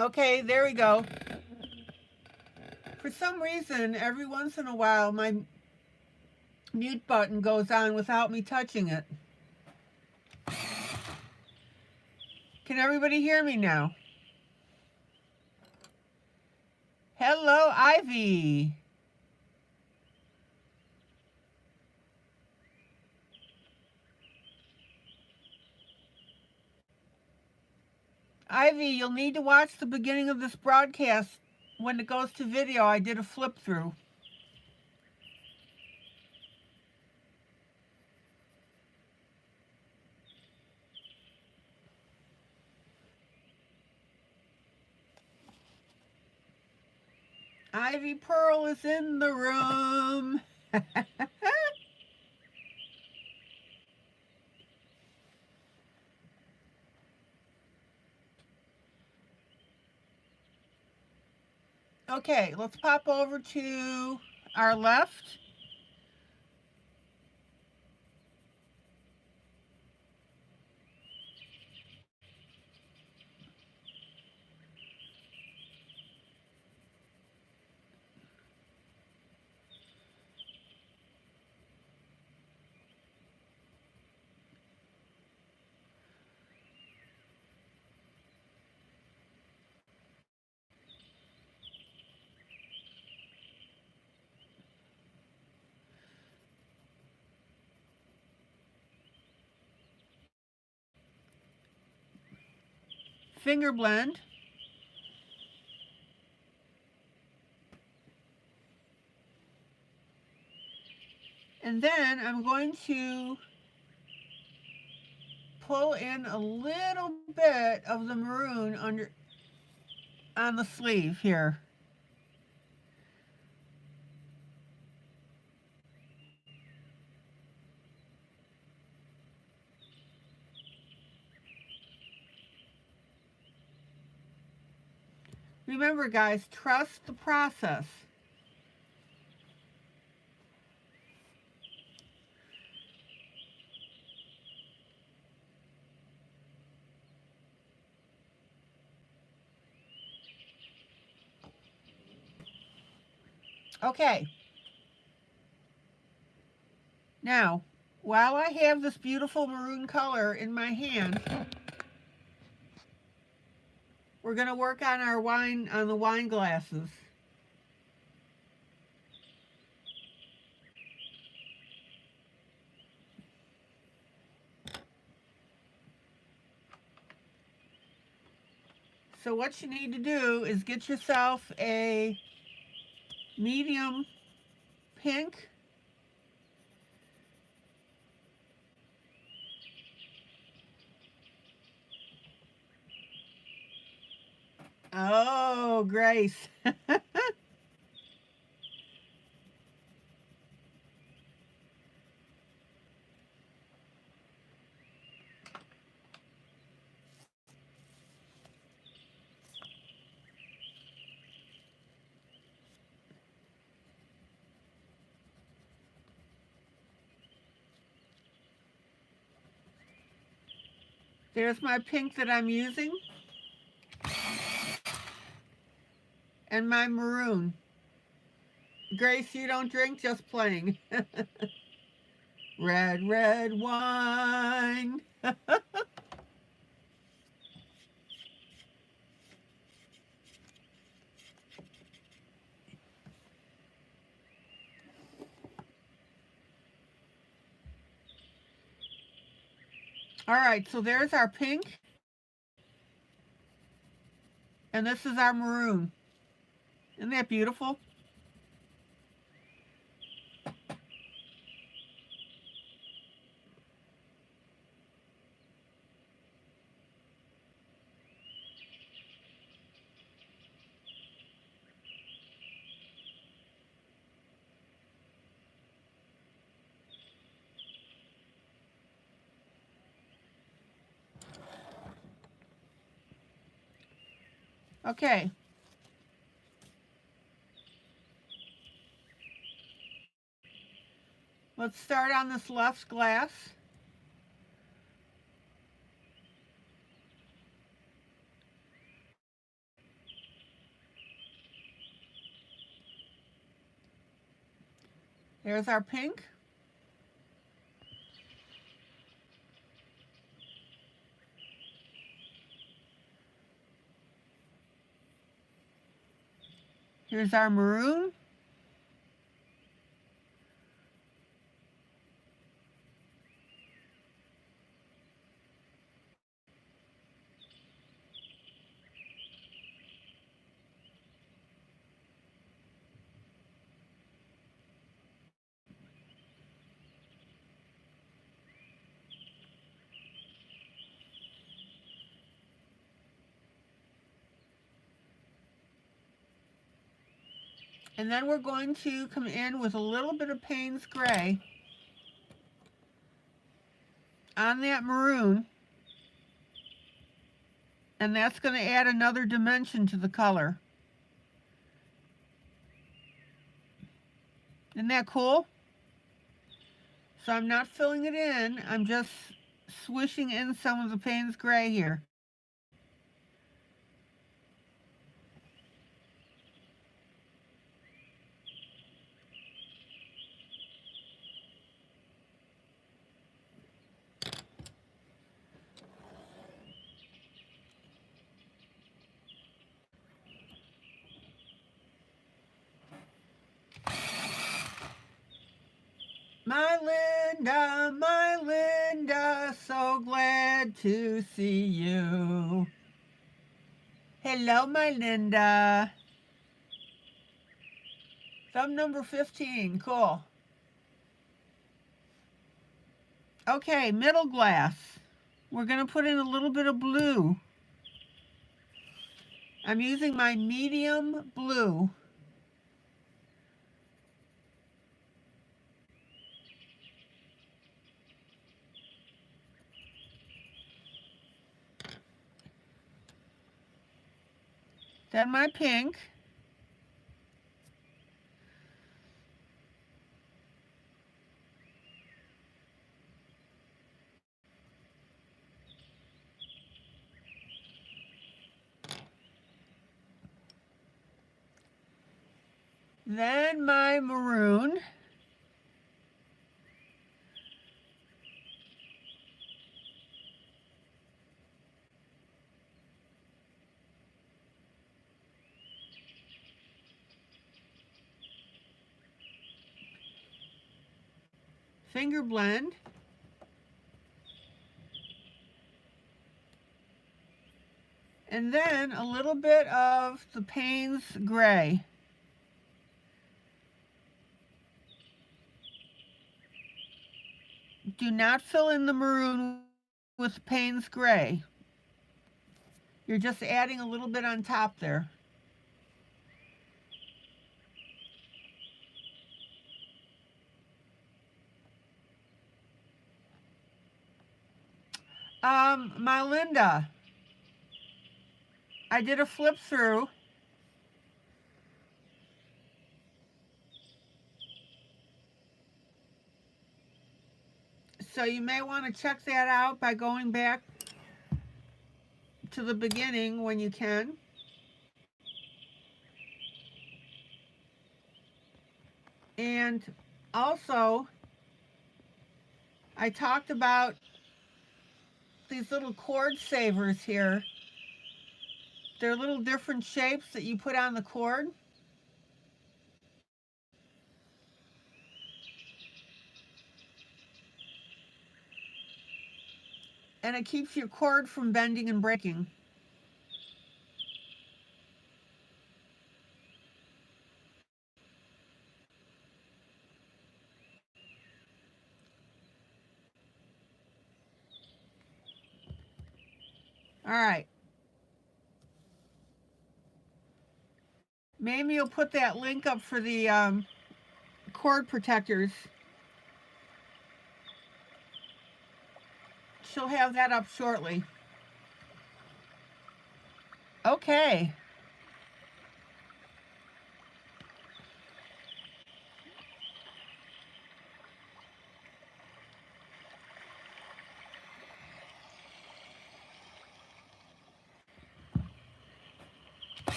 Okay, there we go. For some reason, every once in a while, my mute button goes on without me touching it. Can everybody hear me now? Hello, Ivy. Ivy, you'll need to watch the beginning of this broadcast. When it goes to video, I did a flip through. Ivy Pearl is in the room. Okay, let's pop over to our left. Finger blend. And then I'm going to pull in a little bit of the maroon under on the sleeve here. Remember, guys, trust the process. Okay. Now, while I have this beautiful maroon color in my hand, we're going to work on our wine, on the wine glasses. So what you need to do is get yourself a medium pink. Oh, Grace. There's my pink that I'm using. And my maroon. Grace, you don't drink, just playing. Red, red wine. All right, so there's our pink. And this is our maroon. Isn't that beautiful? Okay. Let's start on this left glass. There's our pink. Here's our maroon. And then we're going to come in with a little bit of Payne's Gray on that maroon. And that's going to add another dimension to the color. Isn't that cool? So I'm not filling it in, I'm just swishing in some of the Payne's Gray here. My Linda, so glad to see you. Hello, my Linda. Thumb number 15, cool. Okay, middle glass. We're going to put in a little bit of blue. I'm using my medium blue. Then my pink. Then my maroon. Finger blend. And then a little bit of the Payne's Gray. Do not fill in the maroon with Payne's Gray. You're just adding a little bit on top there. My Linda, I did a flip through. So you may want to check that out by going back to the beginning when you can. And also, I talked about these little cord savers here. They're little different shapes that you put on the cord. And it keeps your cord from bending and breaking. All right. Maybe you'll put that link up for the cord protectors. She'll have that up shortly. Okay.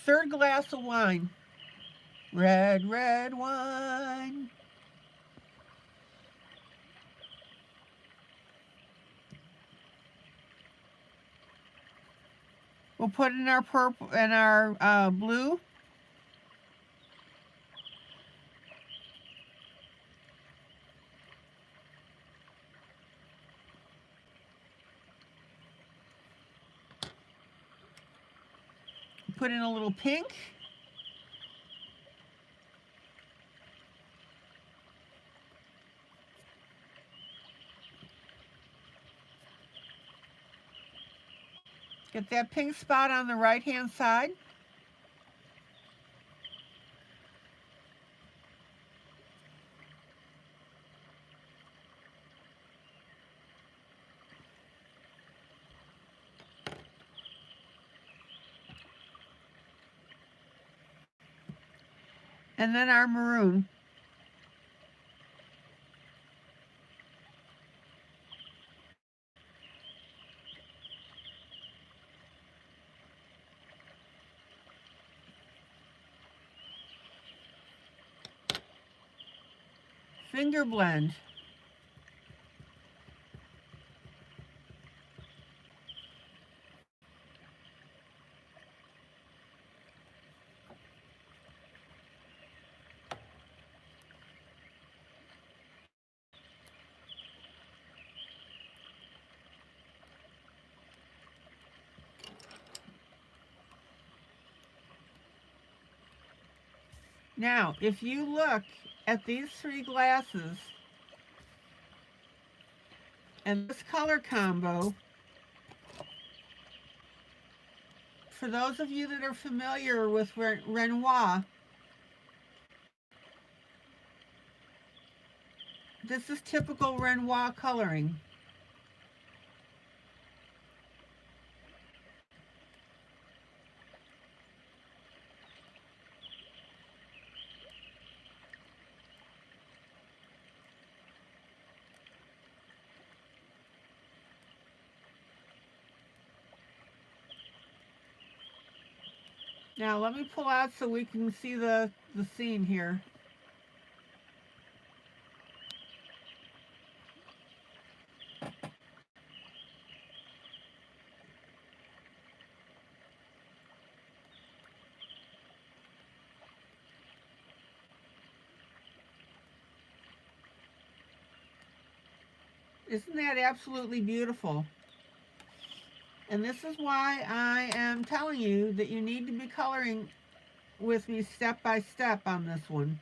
third glass of wine. Red, red wine. We'll put in our purple and our blue. Put in a little pink. Get that pink spot on the right-hand side. And then our maroon. Finger blend. Now, if you look at these three glasses and this color combo, for those of you that are familiar with Renoir, this is typical Renoir coloring. Now let me pull out so we can see the scene here. Isn't that absolutely beautiful? And this is why I am telling you that you need to be coloring with me step by step on this one.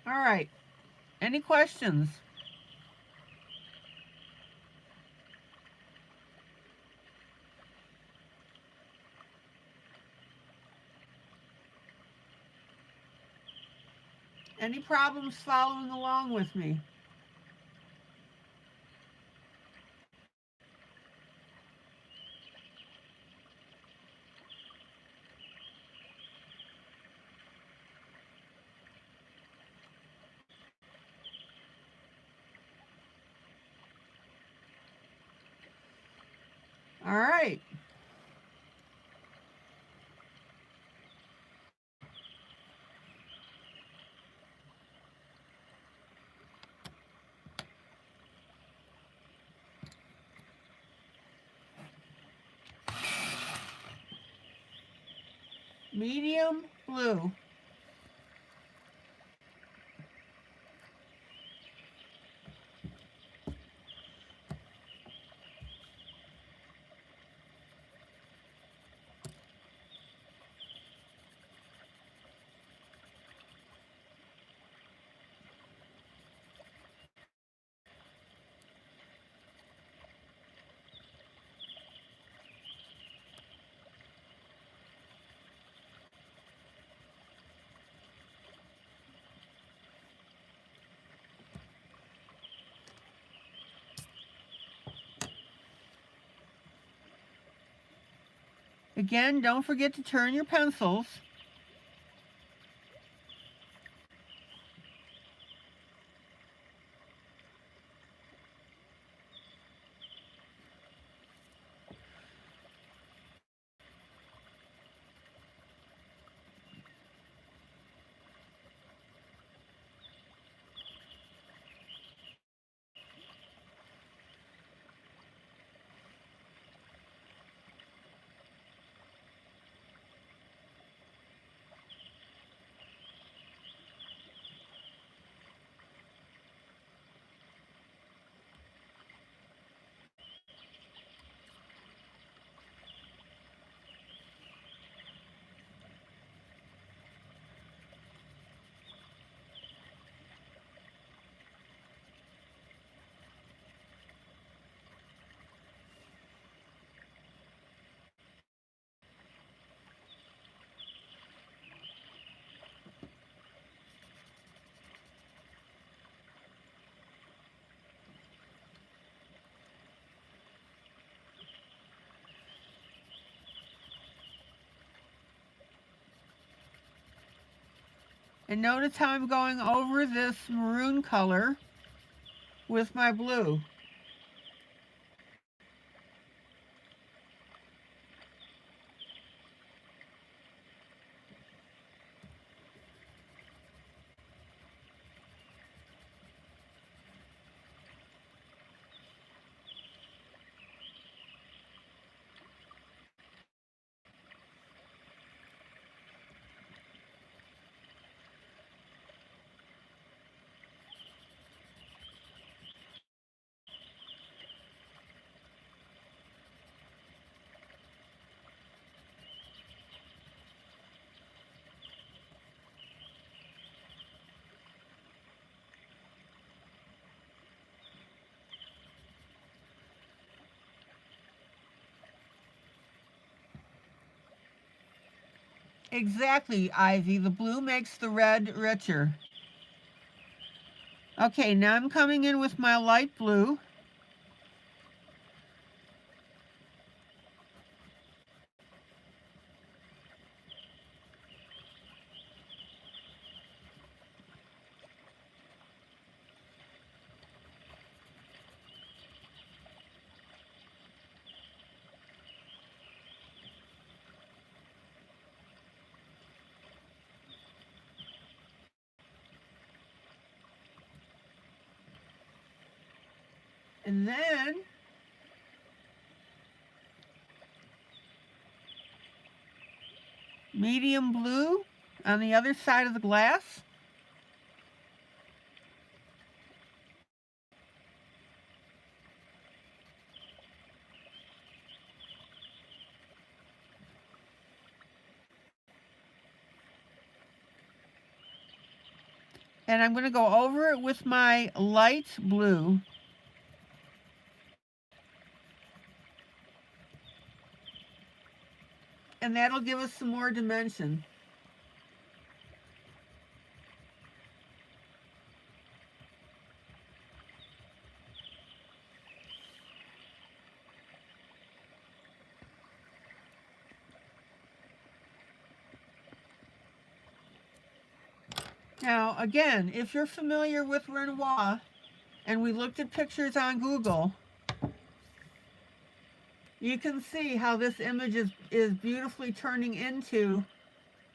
All right. Any questions? Any problems following along with me? All right. Medium blue. Again, don't forget to turn your pencils. And notice how I'm going over this maroon color with my blue. Exactly, Ivy. The blue makes the red richer. Okay, now I'm coming in with my light blue. And then medium blue on the other side of the glass. And I'm going to go over it with my light blue. And that'll give us some more dimension. Now, again, if you're familiar with Renoir, and we looked at pictures on Google, you can see how this image is beautifully turning into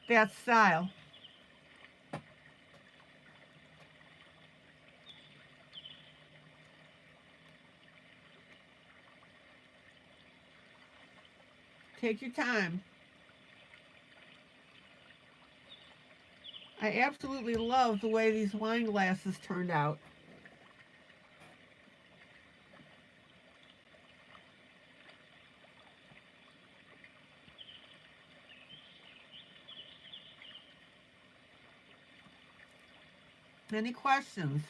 that style. Take your time. I absolutely love the way these wine glasses turned out. Any questions?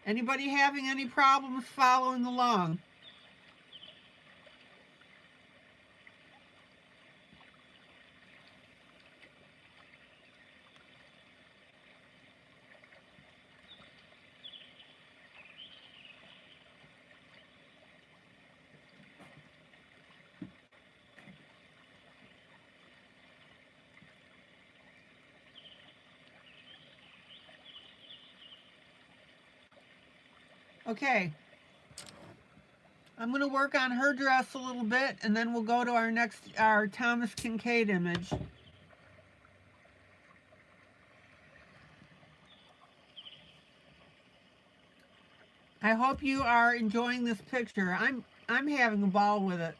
Anybody having any problems following along? Okay, I'm going to work on her dress a little bit, and then we'll go to our Thomas Kincaid image. I hope you are enjoying this picture. I'm having a ball with it.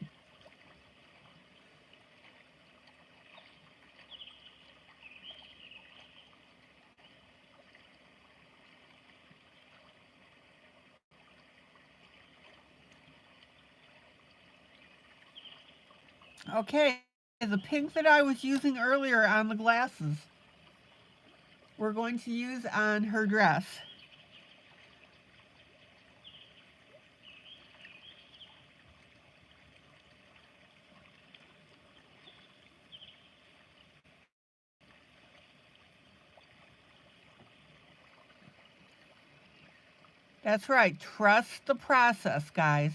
Okay, the pink that I was using earlier on the glasses, we're going to use on her dress. That's right, trust the process, guys.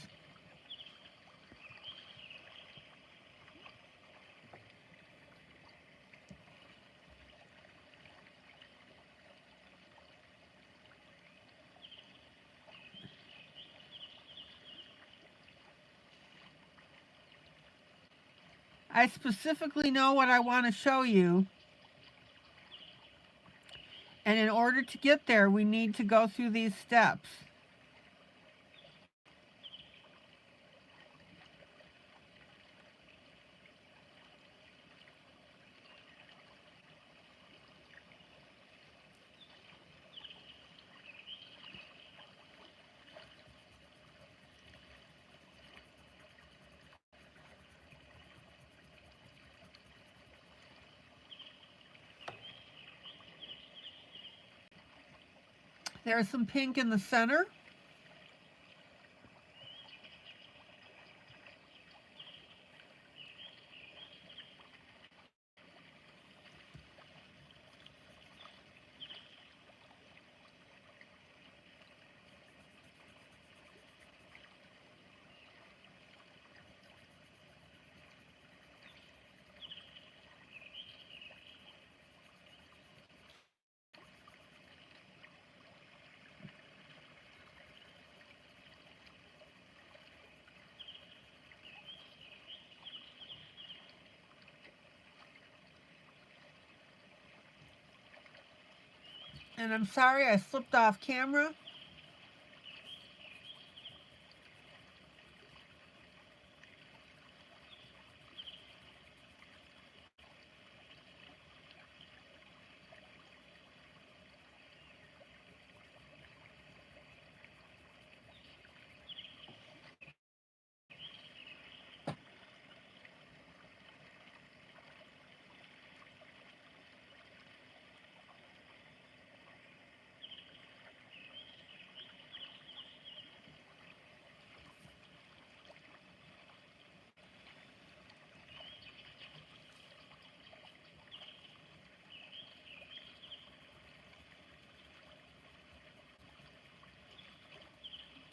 I specifically know what I want to show you. And in order to get there, we need to go through these steps. There's some pink in the center. And I'm sorry I slipped off camera.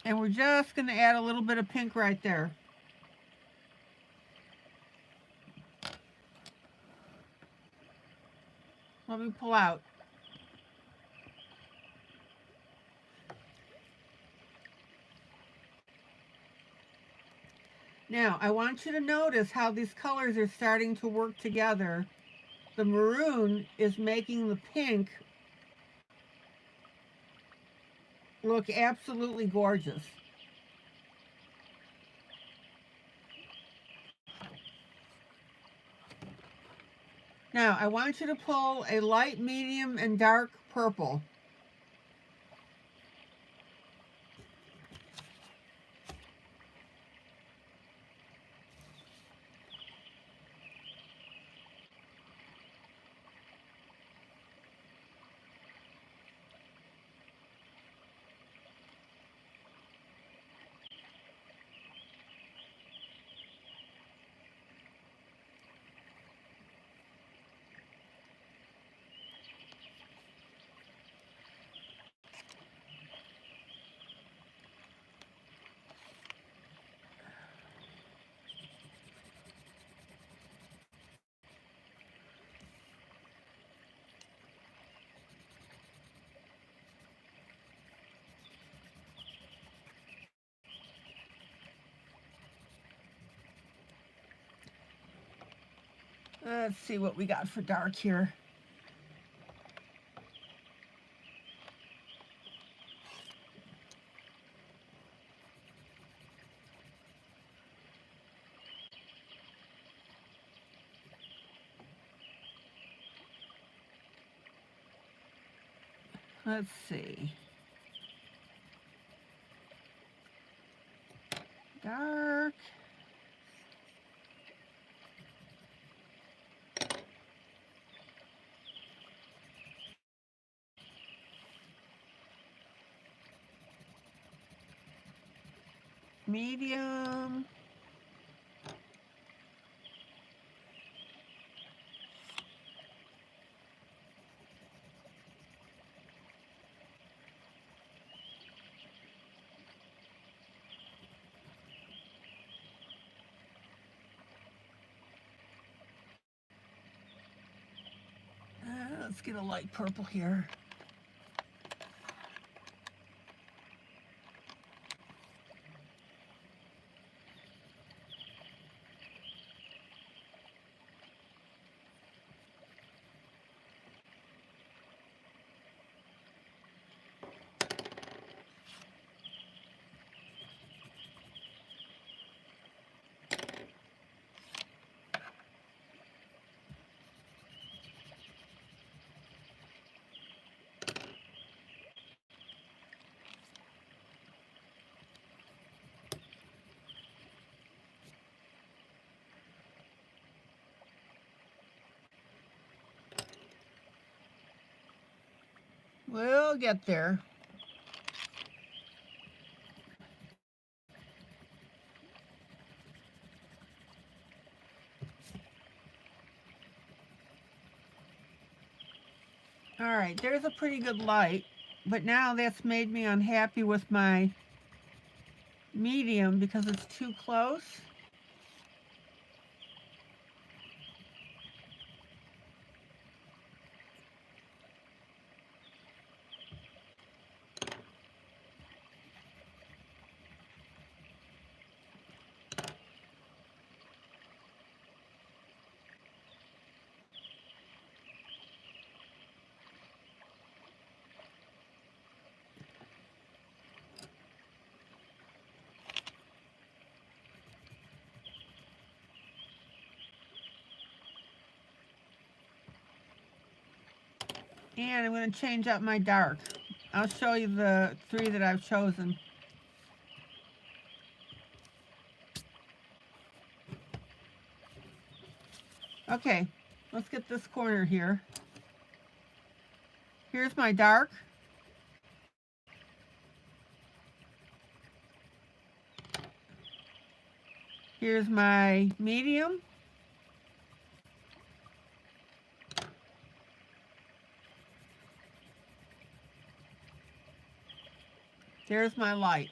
And we're just going to add a little bit of pink right there. Let me pull out. Now, I want you to notice how these colors are starting to work together. The maroon is making the pink look absolutely gorgeous. Now, I want you to pull a light, medium, and dark purple. Let's see what we got for dark here. Let's see. Dark. Medium. Let's get a light purple here. We'll get there. All right, there's a pretty good light, but now that's made me unhappy with my medium because it's too close. And I'm going to change up my dark. I'll show you the 3 that I've chosen. Okay, let's get this corner here. Here's my dark. Here's my medium. There's my light.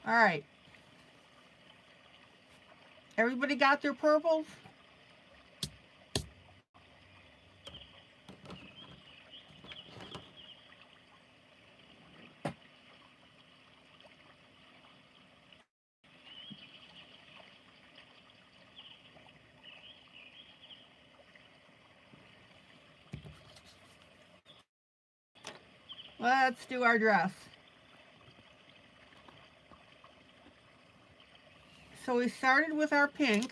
All right. Everybody got their purples? Let's do our dress. So we started with our pink.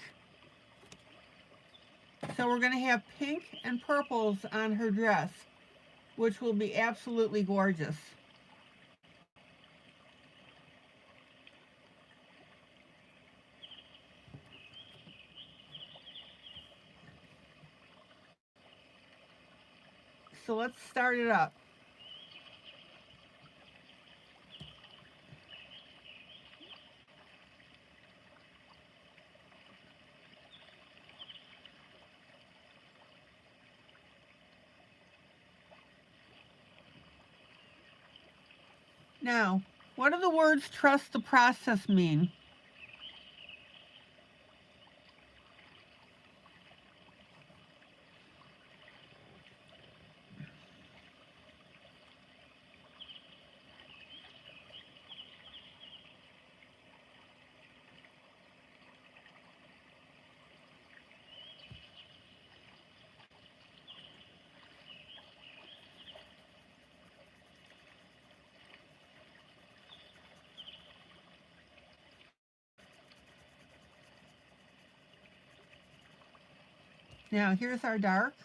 So we're going to have pink and purples on her dress, which will be absolutely gorgeous. So let's start it up. Now, what do the words trust the process mean? Now, here's our dark.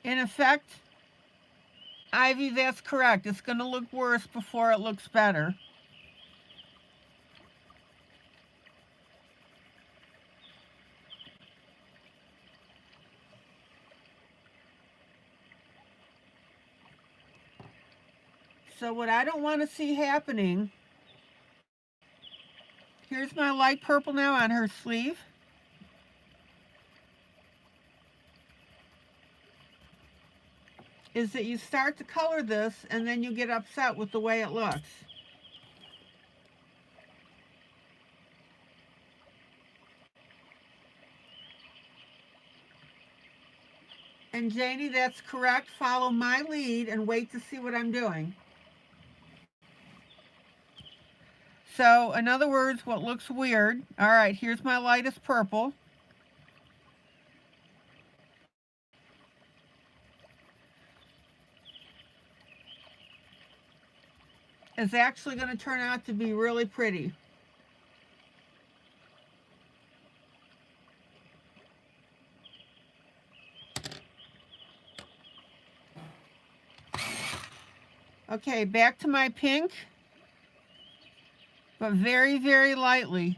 In effect, Ivy, that's correct. It's going to look worse before it looks better. So what I don't want to see happening, here's my light purple now on her sleeve. Is that you start to color this and then you get upset with the way it looks. And Janie, that's correct. Follow my lead and wait to see what I'm doing. So, in other words, what looks weird, all right, here's my lightest purple. Is actually going to turn out to be really pretty. Okay, back to my pink, but very, very lightly.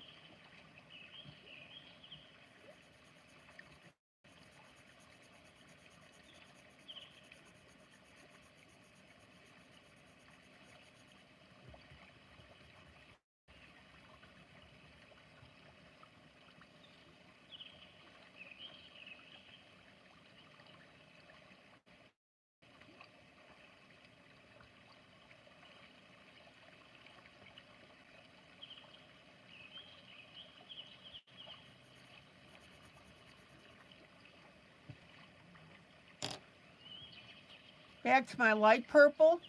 Back to my light purple.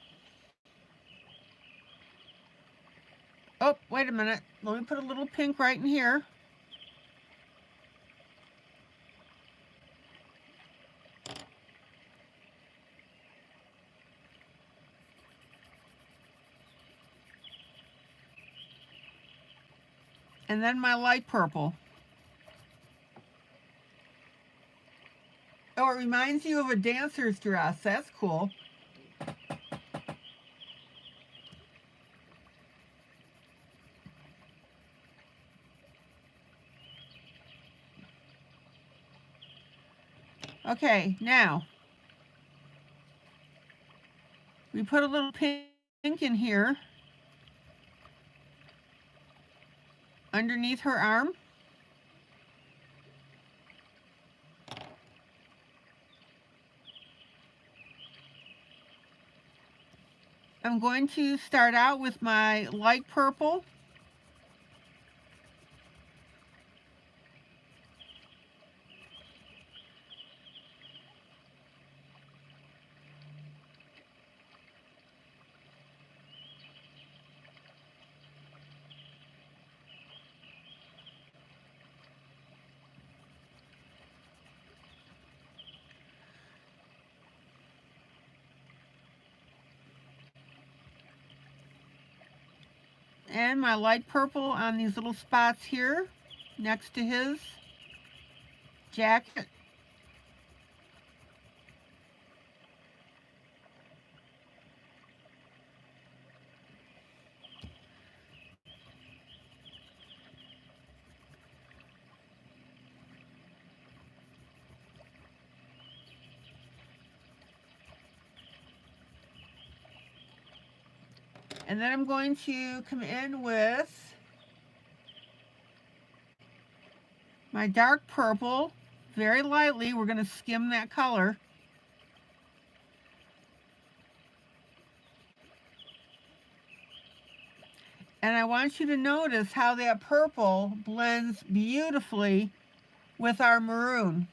Oh, wait a minute. Let me put a little pink right in here. And then my light purple. Oh, it reminds you of a dancer's dress. That's cool. Okay, now we put a little pink in here underneath her arm. I'm going to start out with my light purple. And my light purple on these little spots here next to his jacket. And then I'm going to come in with my dark purple, very lightly. We're going to skim that color. And I want you to notice how that purple blends beautifully with our maroon.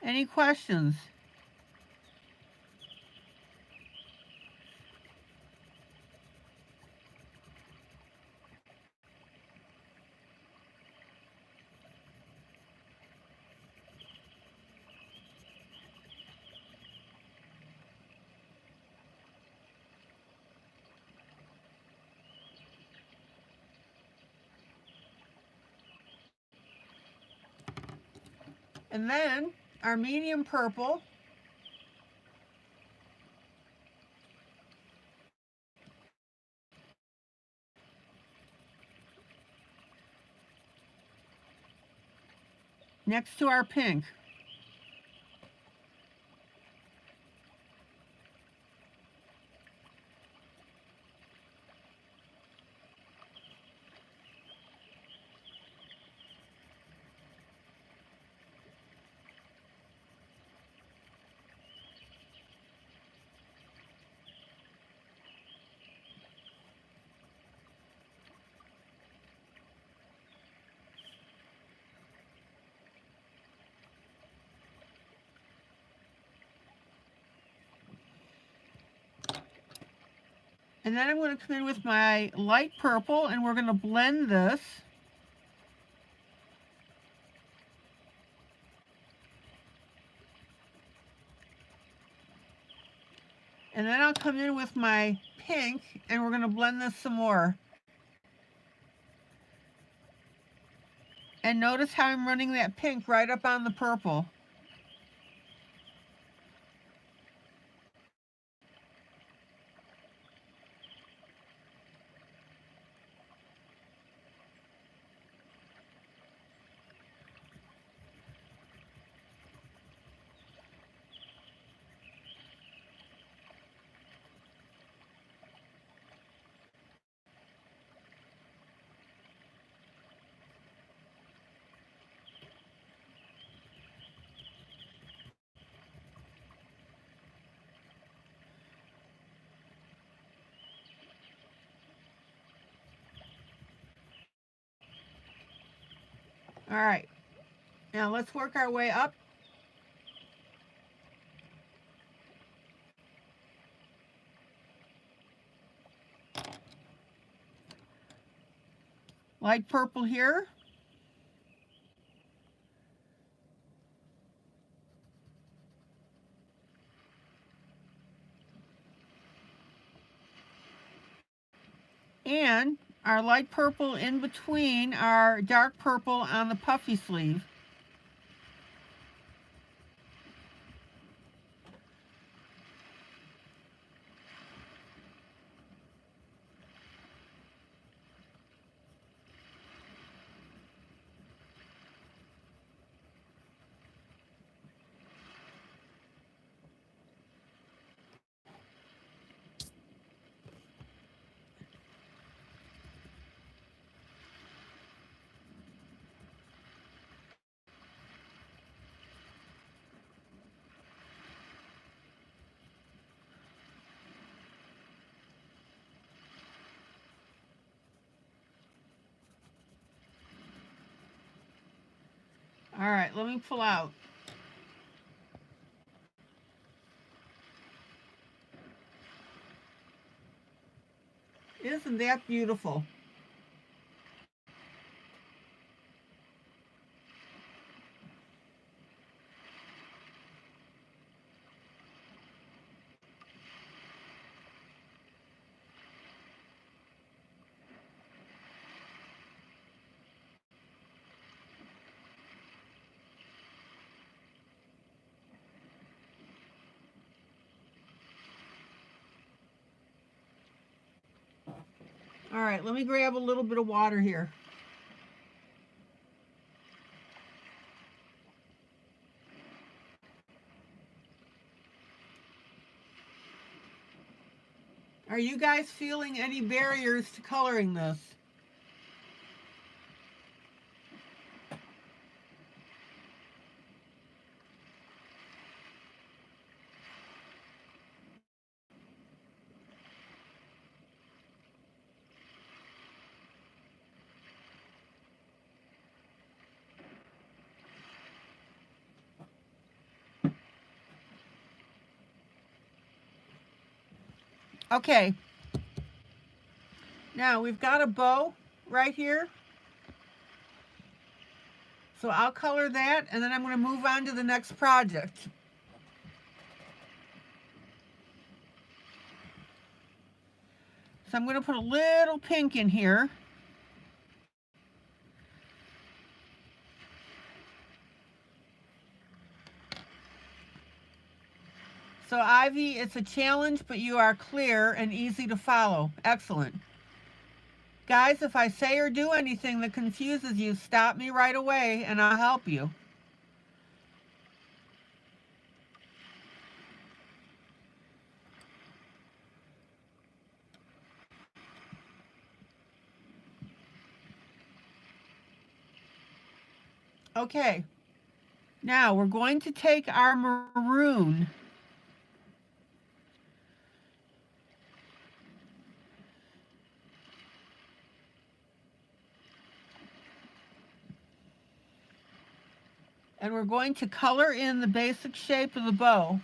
Any questions? And then our medium purple. Next to our pink. And then I'm going to come in with my light purple and we're going to blend this. And then I'll come in with my pink and we're going to blend this some more. And notice how I'm running that pink right up on the purple. All right, now let's work our way up. Light purple here. And our light purple in between our dark purple on the puffy sleeve. All right, let me pull out. Isn't that beautiful? All right, let me grab a little bit of water here. Are you guys feeling any barriers to coloring this? Okay. Now we've got a bow right here. So I'll color that and then I'm going to move on to the next project. So I'm going to put a little pink in here. So Ivy, it's a challenge, but you are clear and easy to follow. Excellent. Guys, if I say or do anything that confuses you, stop me right away and I'll help you. Okay, now we're going to take our maroon and we're going to color in the basic shape of the bow.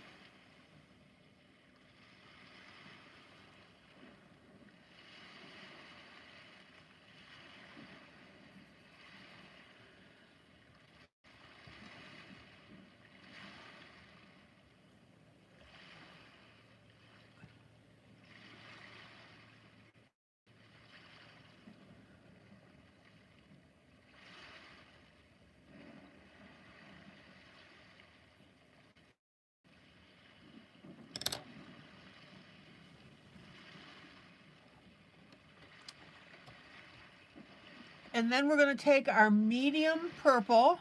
And then we're going to take our medium purple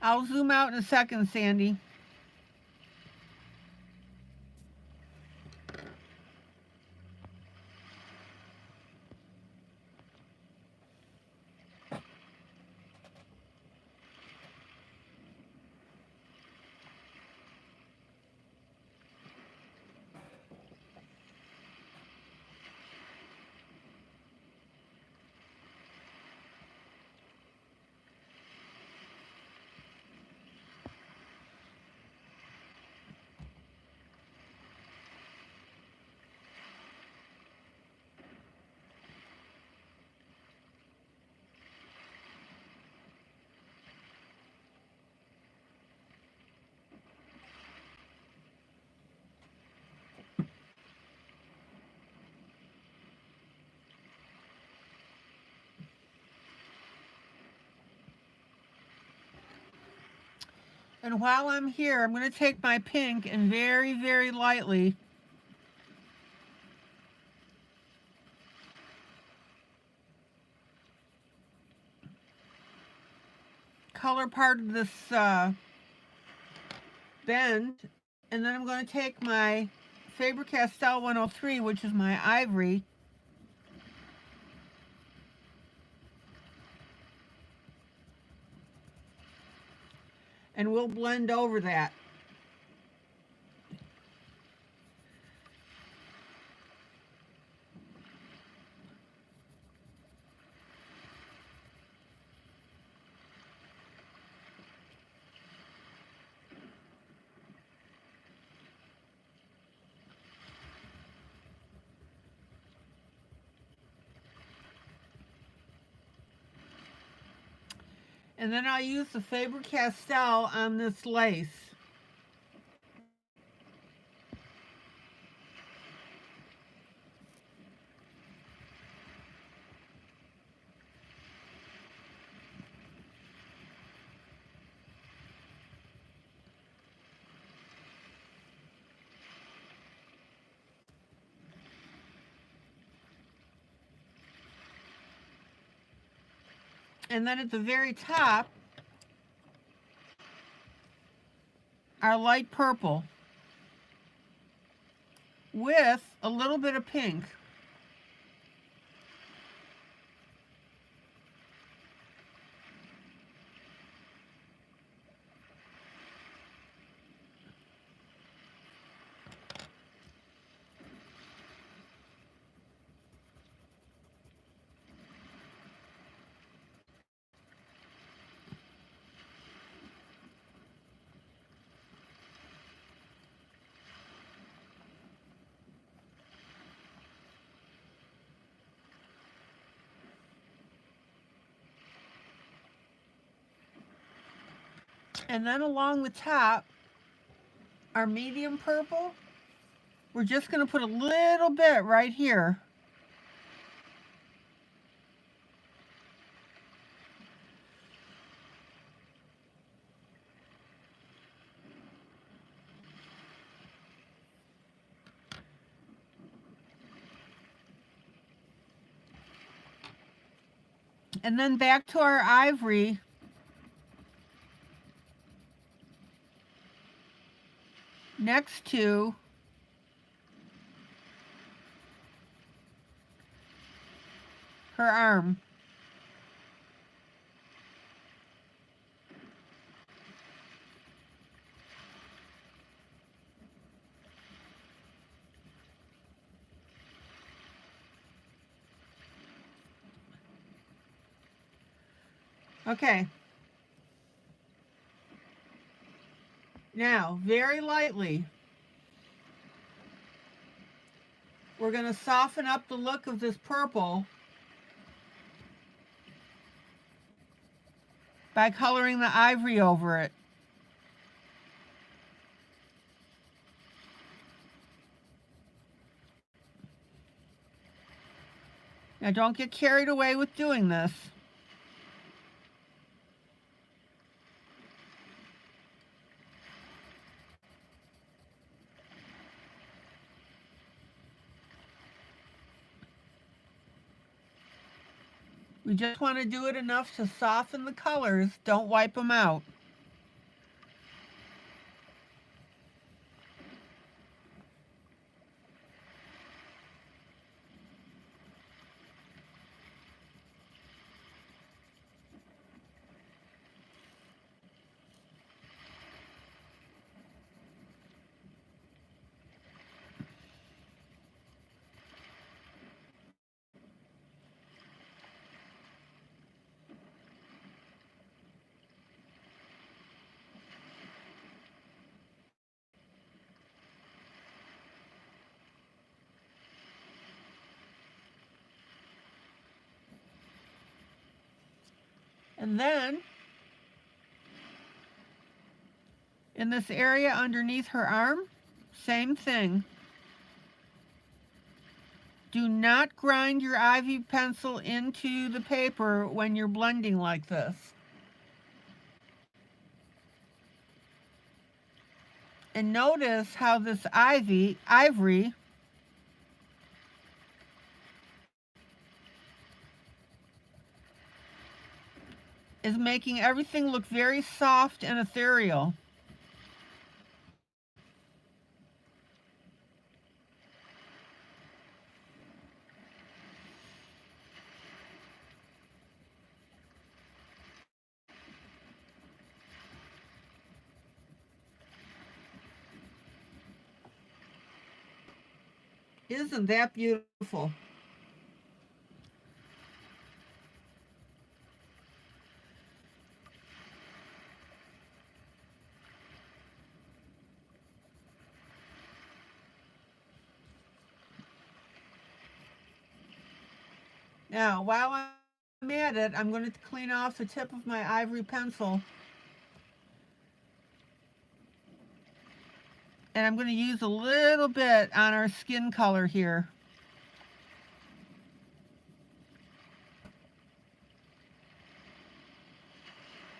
I'll zoom out in a second, Sandy. And while I'm here, I'm going to take my pink and very, very lightly color part of this bend. And then I'm going to take my Faber-Castell 103, which is my ivory, and we'll blend over that. And then I'll use the Faber-Castell on this lace. And then at the very top, our light purple with a little bit of pink. And then along the top, our medium purple, we're just going to put a little bit right here. And then back to our ivory. Next to her arm. Okay. Now, very lightly, we're going to soften up the look of this purple by coloring the ivory over it. Now, don't get carried away with doing this. We just want to do it enough to soften the colors. Don't wipe them out. And then, in this area underneath her arm, same thing. Do not grind your ivy pencil into the paper when you're blending like this. And notice how this ivory is making everything look very soft and ethereal. Isn't that beautiful? Now, while I'm at it, I'm going to clean off the tip of my ivory pencil. And I'm going to use a little bit on our skin color here.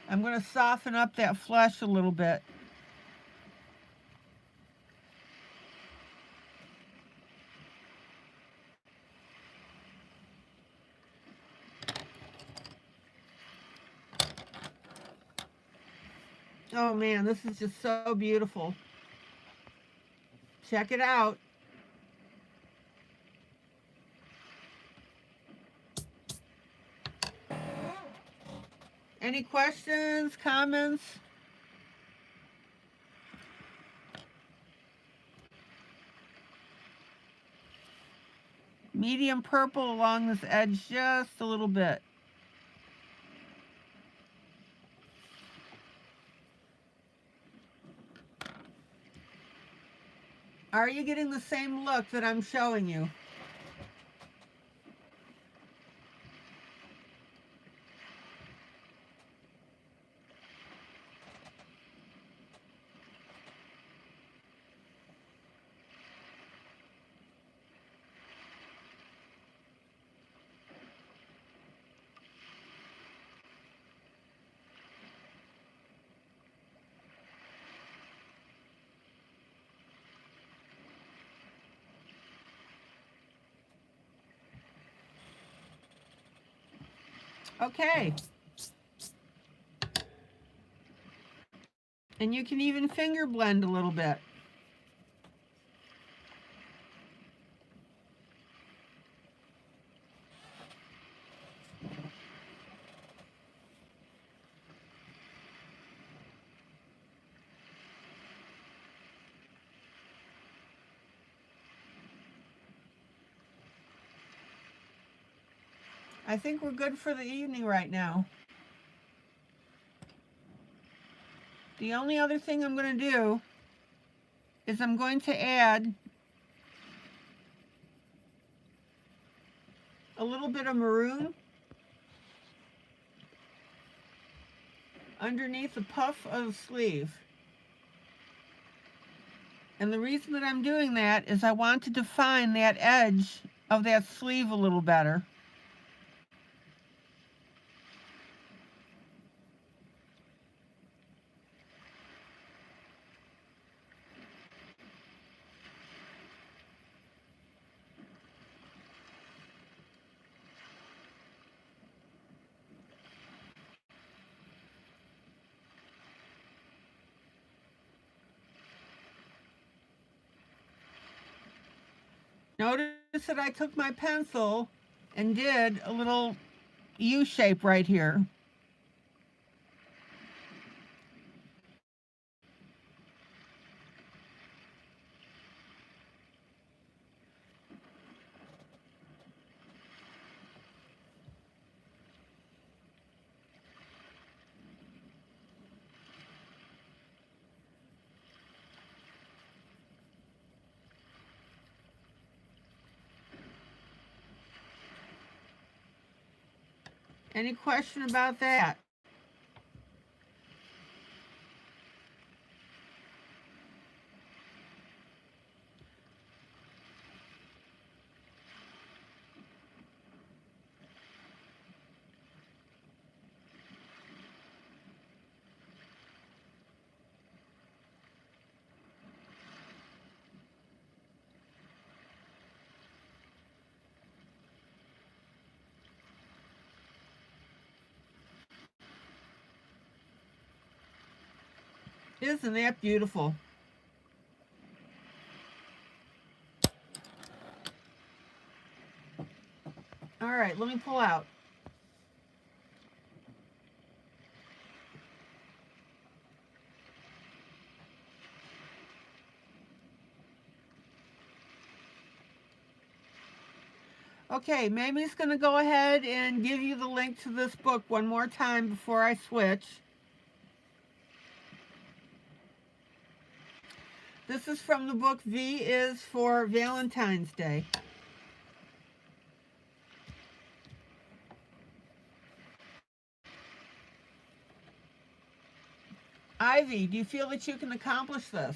I'm going to soften up that flesh a little bit. Oh man, this is just so beautiful. Check it out. Any questions, comments? Medium purple along this edge just a little bit. Are you getting the same look that I'm showing you? Okay. And you can even finger blend a little bit. I think we're good for the evening right now. The only other thing I'm going to do is I'm going to add a little bit of maroon underneath the puff of the sleeve. And the reason that I'm doing that is I want to define that edge of that sleeve a little better. Notice that I took my pencil and did a little U shape right here. Any question about that? Isn't that beautiful? All right, let me pull out. Okay, Mamie's going to go ahead and give you the link to this book one more time before I switch. This is from the book V is for Valentine's Day. Ivy, do you feel that you can accomplish this?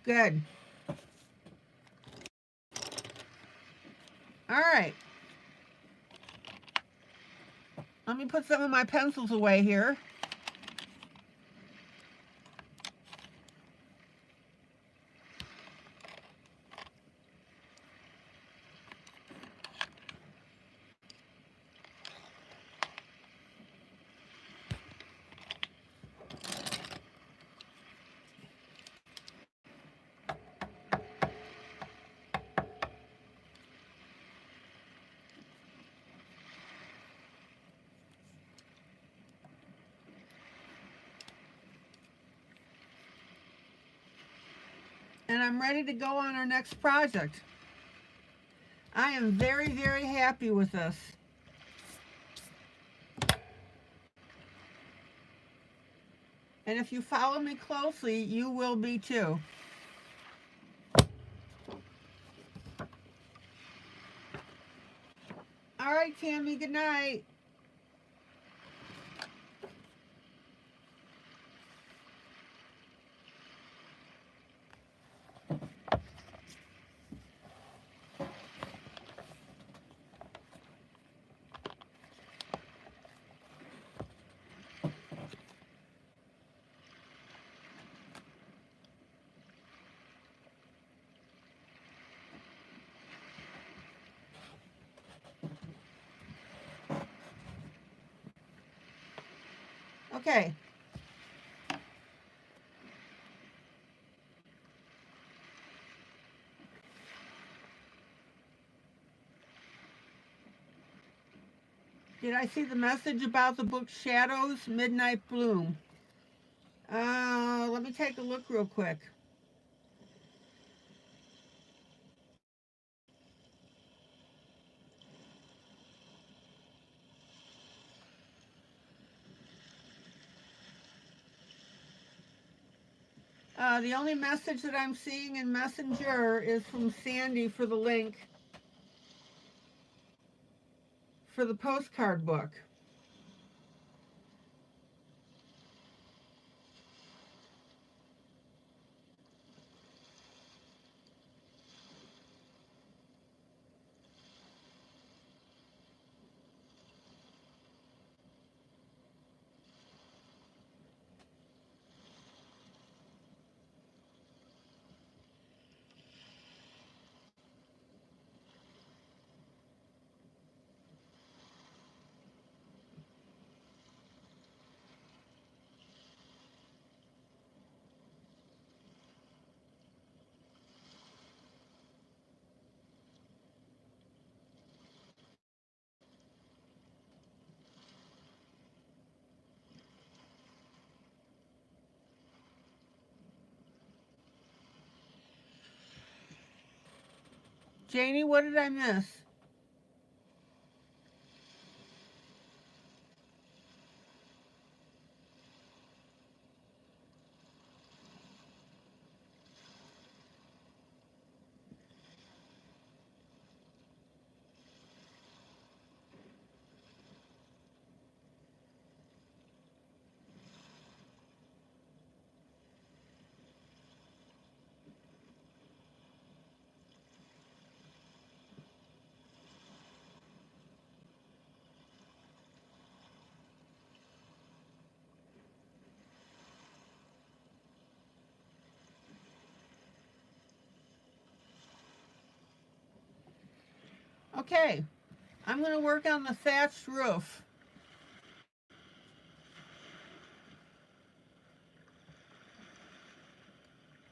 Good. All right. Let me put some of my pencils away here. And I'm ready to go on our next project. I am very, very happy with this. And if you follow me closely, you will be too. All right, Tammy, good night. Okay. Did I see the message about the book Shadows, Midnight Bloom? Let me take a look real quick. The only message that I'm seeing in Messenger is from Sandy for the link for the postcard book. Janie, what did I miss? Okay, I'm going to work on the thatched roof.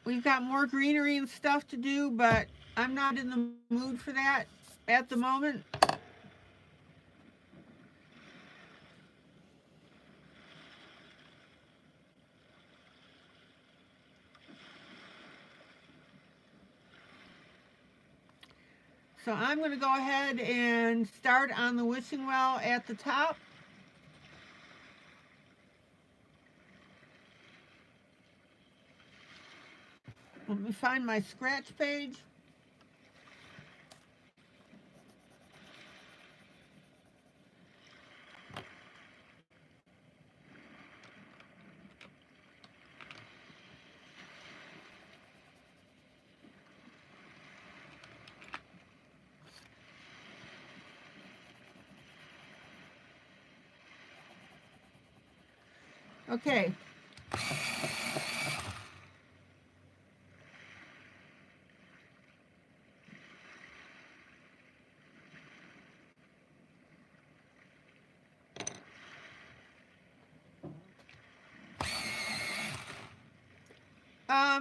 We've got more greenery and stuff to do, but I'm not in the mood for that at the moment. So I'm going to go ahead and start on the wishing well at the top. Let me find my scratch page. Okay.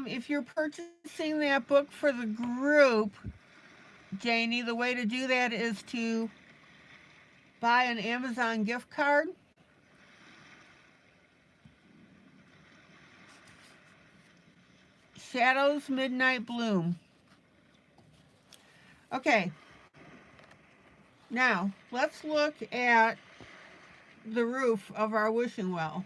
If you're purchasing that book for the group, Janie, the way to do that is to buy an Amazon gift card. Shadows Midnight Bloom. Okay. Now, let's look at the roof of our wishing well.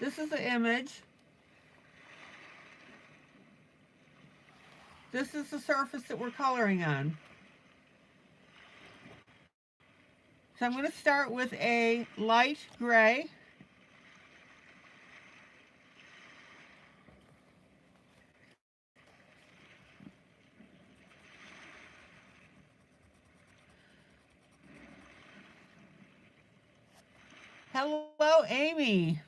This is the image. This is the surface that we're coloring on. So I'm going to start with a light gray. Hello, Amy.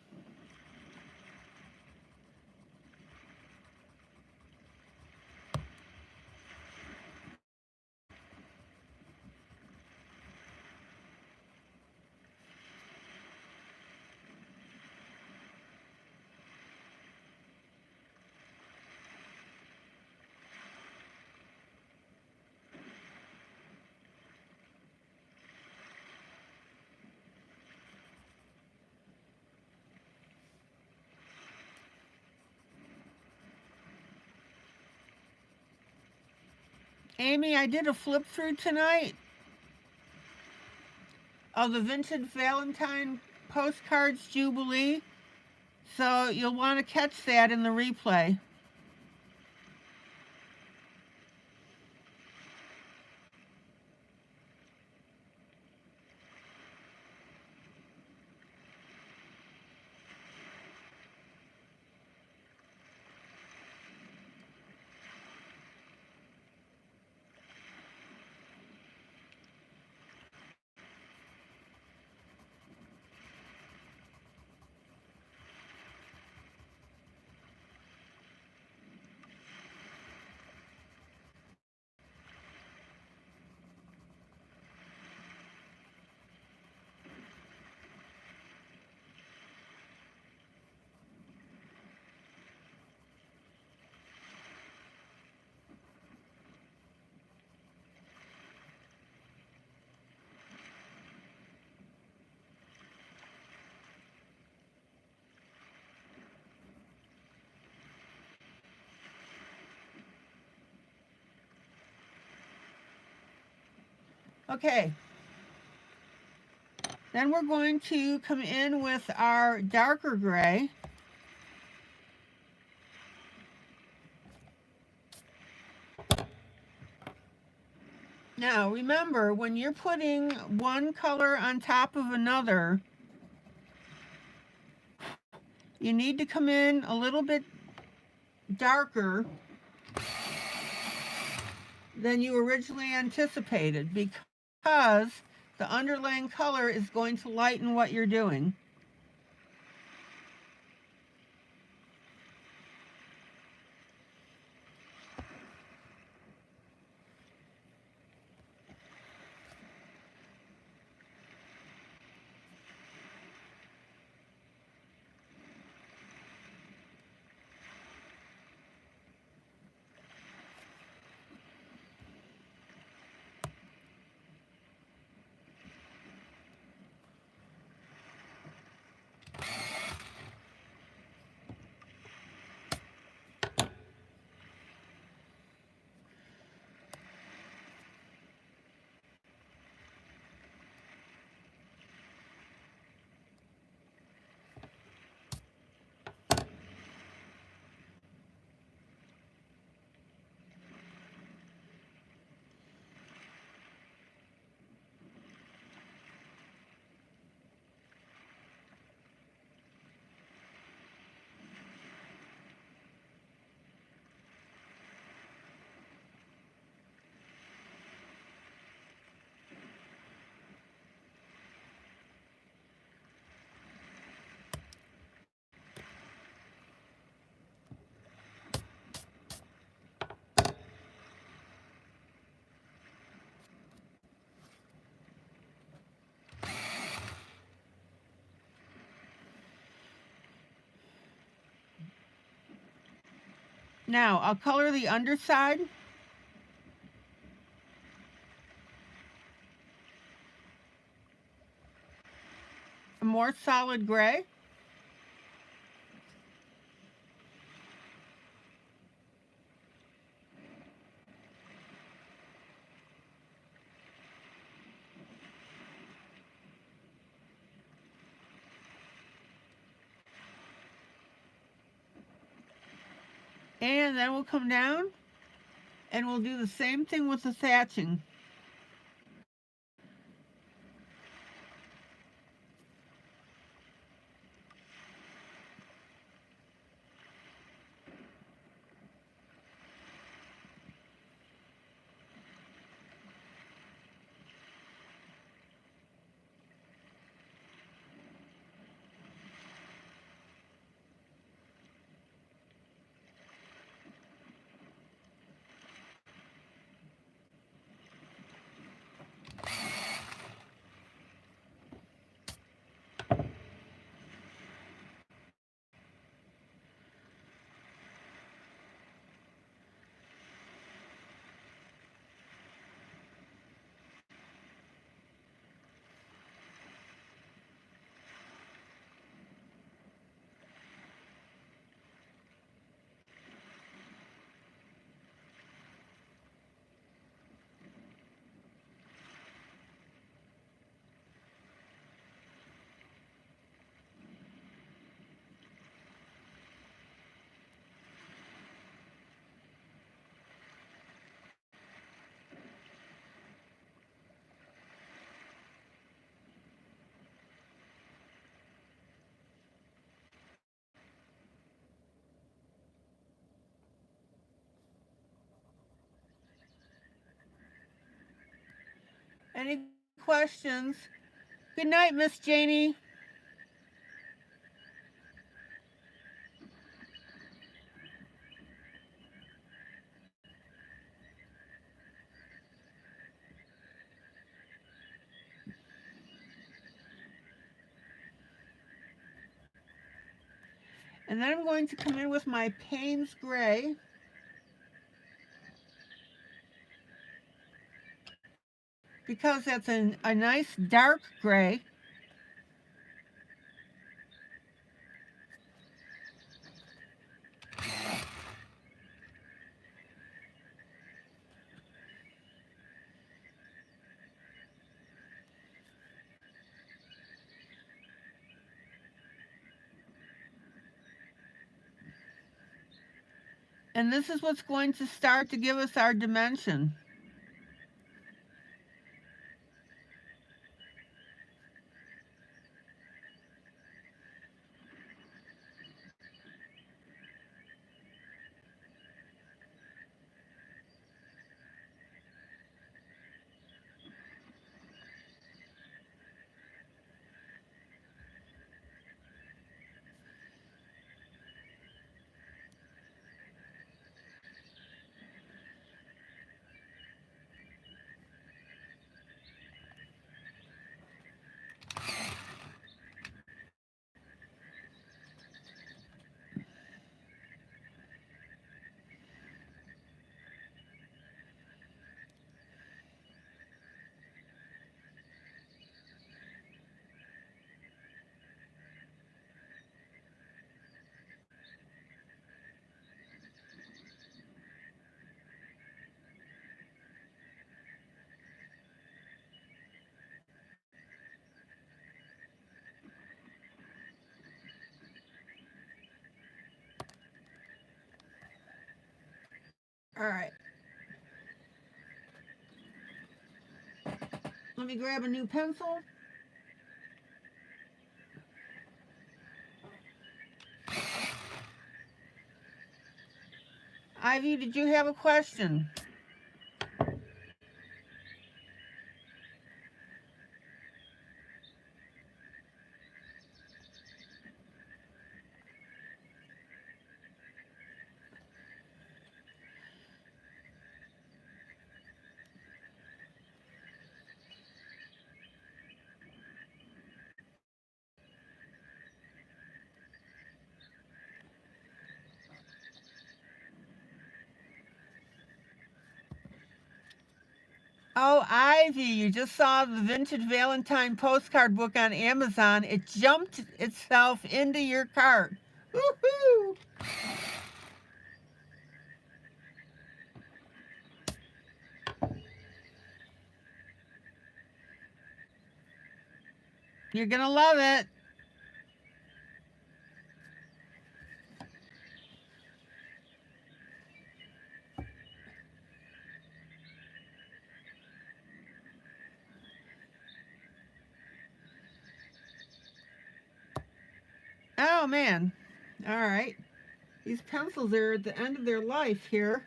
Amy, I did a flip through tonight of the Vintage Valentine Postcards Jubilee. So you'll want to catch that in the replay. Okay. Then we're going to come in with our darker gray. Now, remember, when you're putting one color on top of another, you need to come in a little bit darker than you originally anticipated, because the underlying color is going to lighten what you're doing. Now I'll color the underside. A more solid gray. And then we'll come down and we'll do the same thing with the thatching. Any questions? Good night, Miss Janie. And then I'm going to come in with my Payne's Gray. Because that's a nice dark gray. And this is what's going to start to give us our dimension. All right. Let me grab a new pencil. Ivy, did you have a question? Oh, Ivy, you just saw the Vintage Valentine postcard book on Amazon. It jumped itself into your cart. Woohoo! You're going to love it. Oh, man. All right. These pencils are at the end of their life here.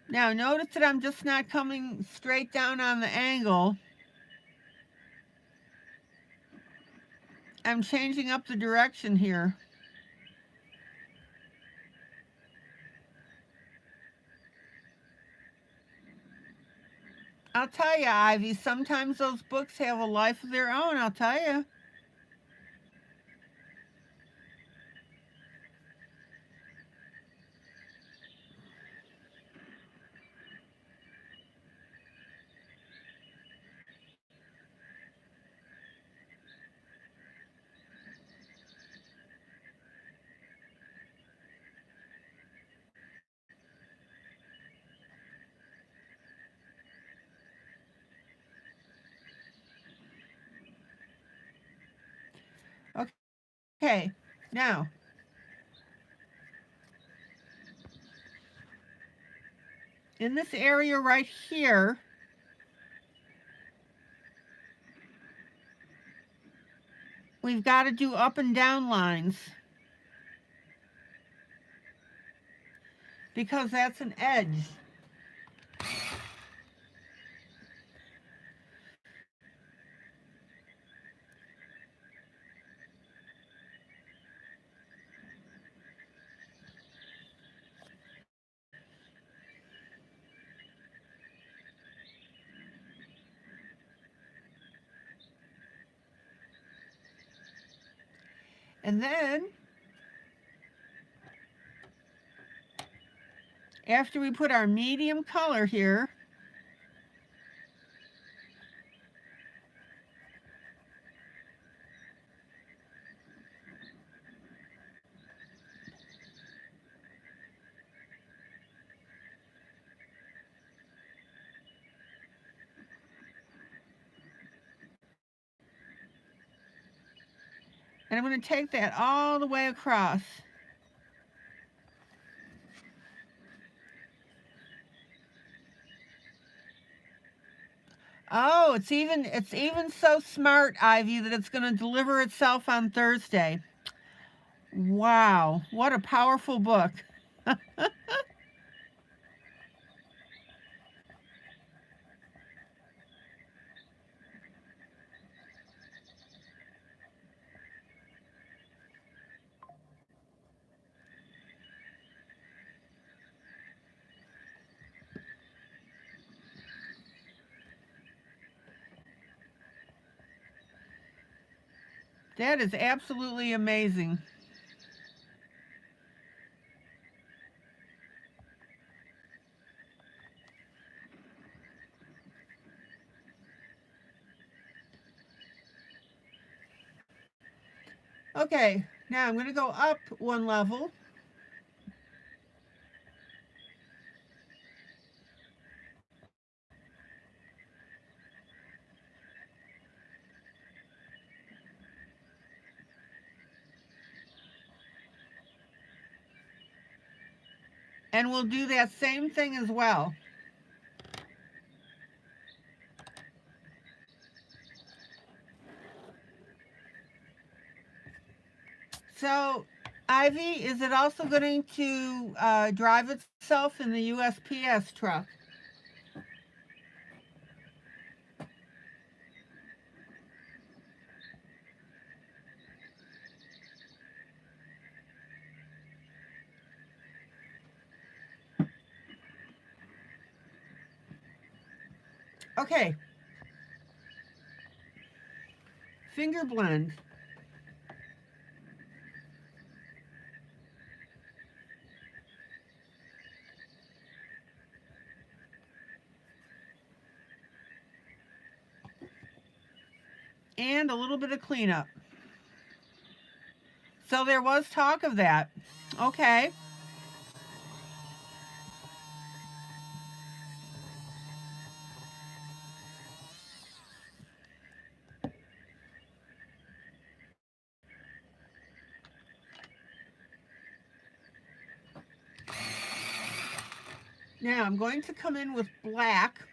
Now, notice that I'm just not coming straight down on the angle. I'm changing up the direction here. I'll tell you, Ivy, sometimes those books have a life of their own, I'll tell you. Okay, now, in this area right here, we've got to do up and down lines because that's an edge. And then, after we put our medium color here, and I'm going to take that all the way across. Oh, it's even so smart, Ivy, that it's going to deliver itself on Thursday. Wow, what a powerful book. That is absolutely amazing. Okay, now I'm going to go up one level. And we'll do that same thing as well. So, Ivy, is it also going to drive itself in the USPS truck? Okay. finger blend. And a little bit of cleanup. So there was talk of that. Okay. Now I'm going to come in with black.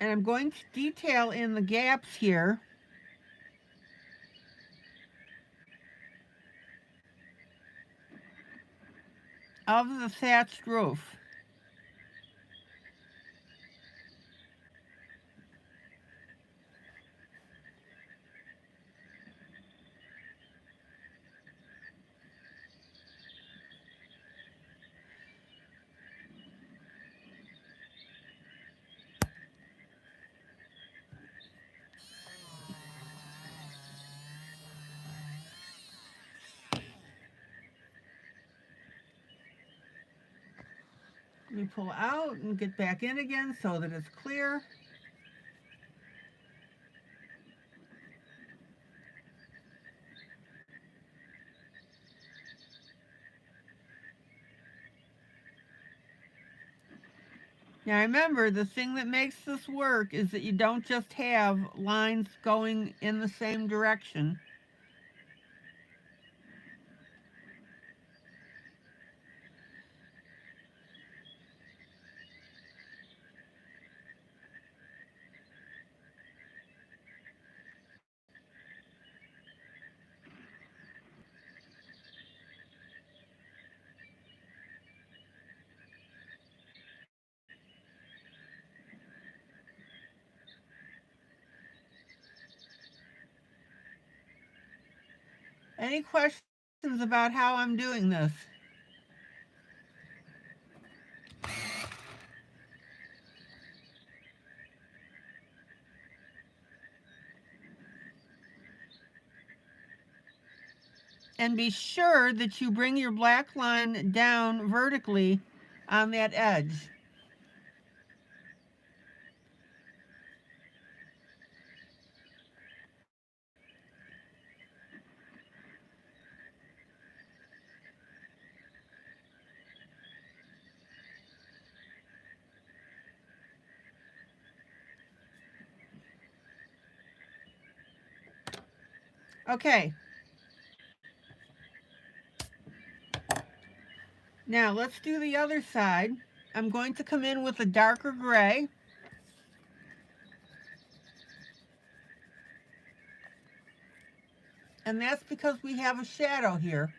And I'm going to detail in the gaps here. Of the thatched roof. Let me pull out and get back in again so that it's clear. Now remember, the thing that makes this work is that you don't just have lines going in the same direction. Any questions about how I'm doing this? And be sure that you bring your black line down vertically on that edge. Okay. Now let's do the other side. I'm going to come in with a darker gray. And that's because we have a shadow here.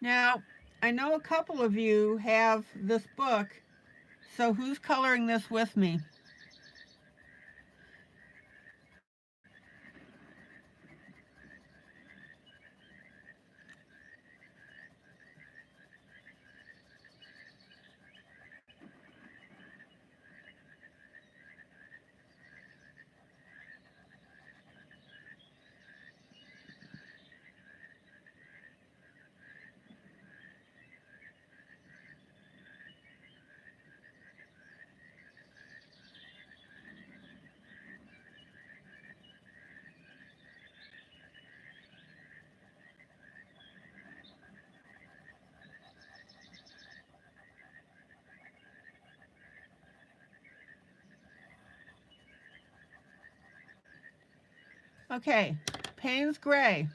Now, I know a couple of you have this book, so who's coloring this with me? Okay, Payne's Gray.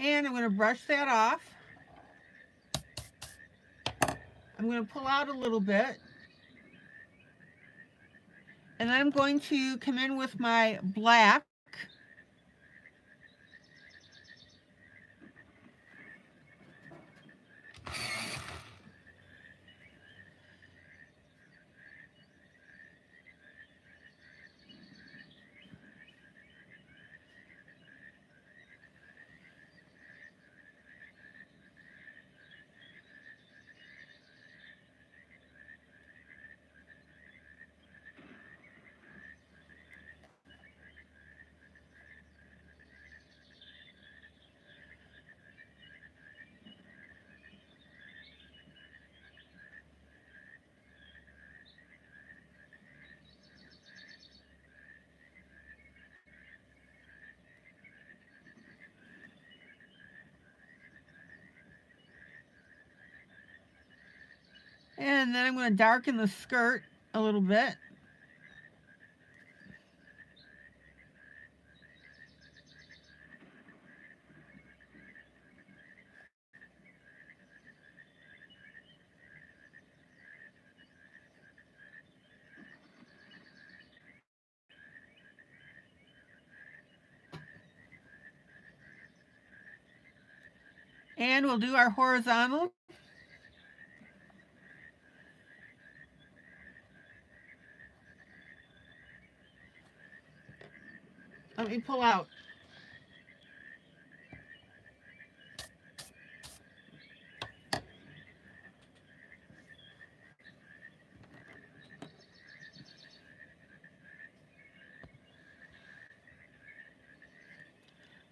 And I'm going to brush that off. I'm going to pull out a little bit. And then I'm going to come in with my black. And then I'm going to darken the skirt a little bit. And we'll do our horizontal. Let me pull out.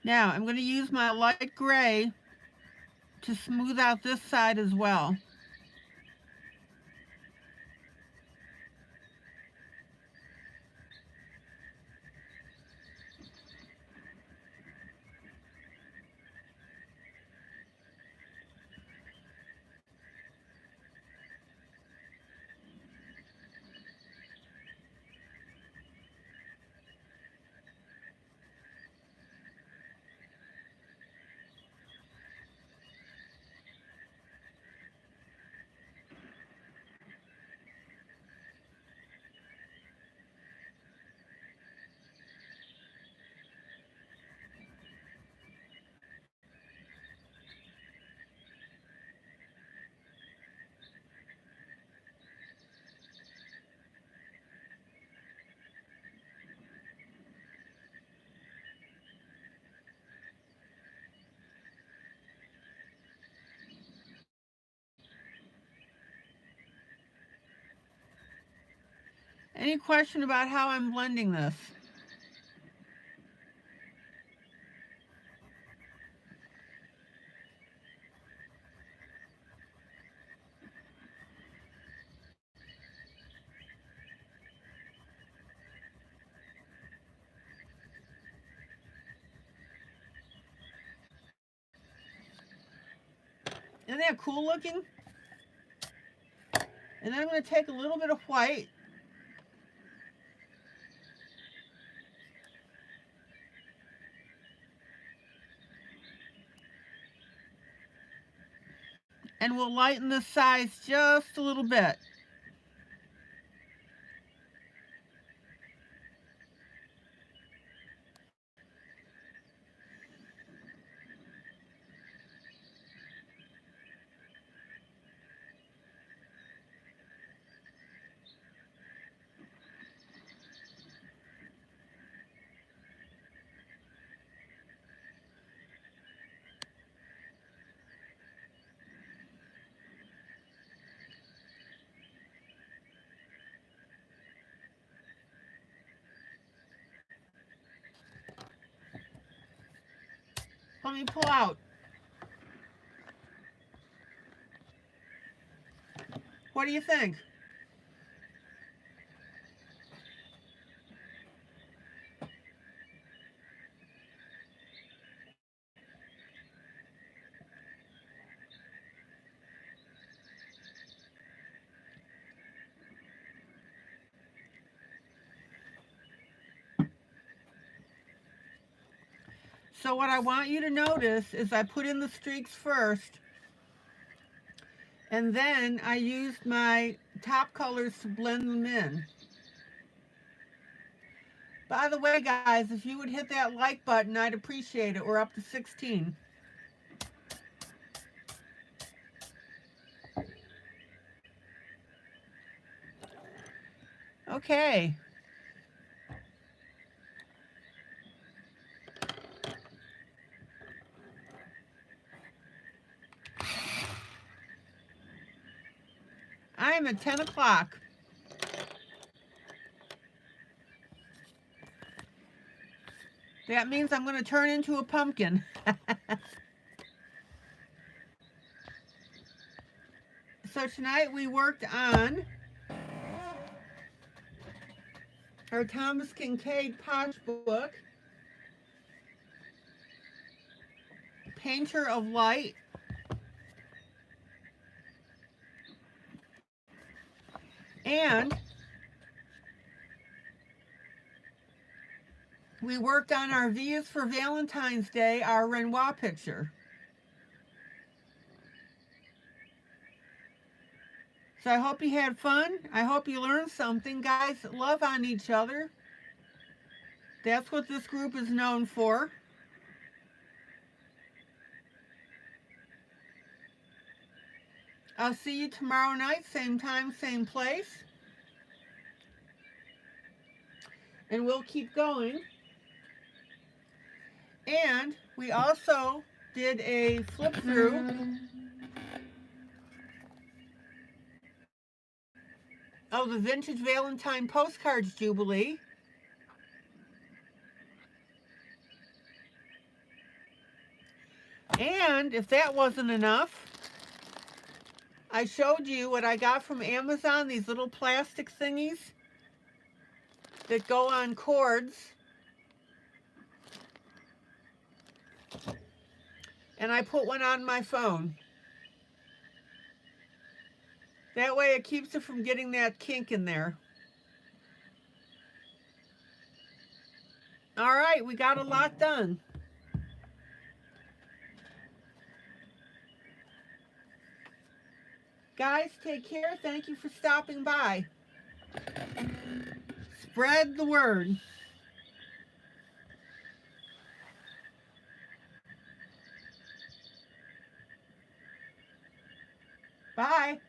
Now I'm going to use my light gray to smooth out this side as well. Any question about how I'm blending this? Isn't that cool looking? And then I'm going to take a little bit of white and we'll lighten the sides just a little bit. Let me pull out. What do you think? So what I want you to notice is I put in the streaks first, and then I used my top colors to blend them in. By the way, guys, if you would hit that like button, I'd appreciate it. We're up to 16. Okay. I'm at 10 o'clock. That means I'm going to turn into a pumpkin. So tonight we worked on our Thomas Kincaid Potch book, Painter of Light. And we worked on our V is for Valentine's Day, our Renoir picture. So I hope you had fun. I hope you learned something. Guys, love on each other. That's what this group is known for. I'll see you tomorrow night, same time, same place. And we'll keep going. And we also did a flip through of the Vintage Valentine Postcards Jubilee. And if that wasn't enough, I showed you what I got from Amazon, these little plastic thingies that go on cords. And I put one on my phone. That way it keeps it from getting that kink in there. All right, we got a lot done. Guys, take care. Thank you for stopping by. Spread the word. Bye.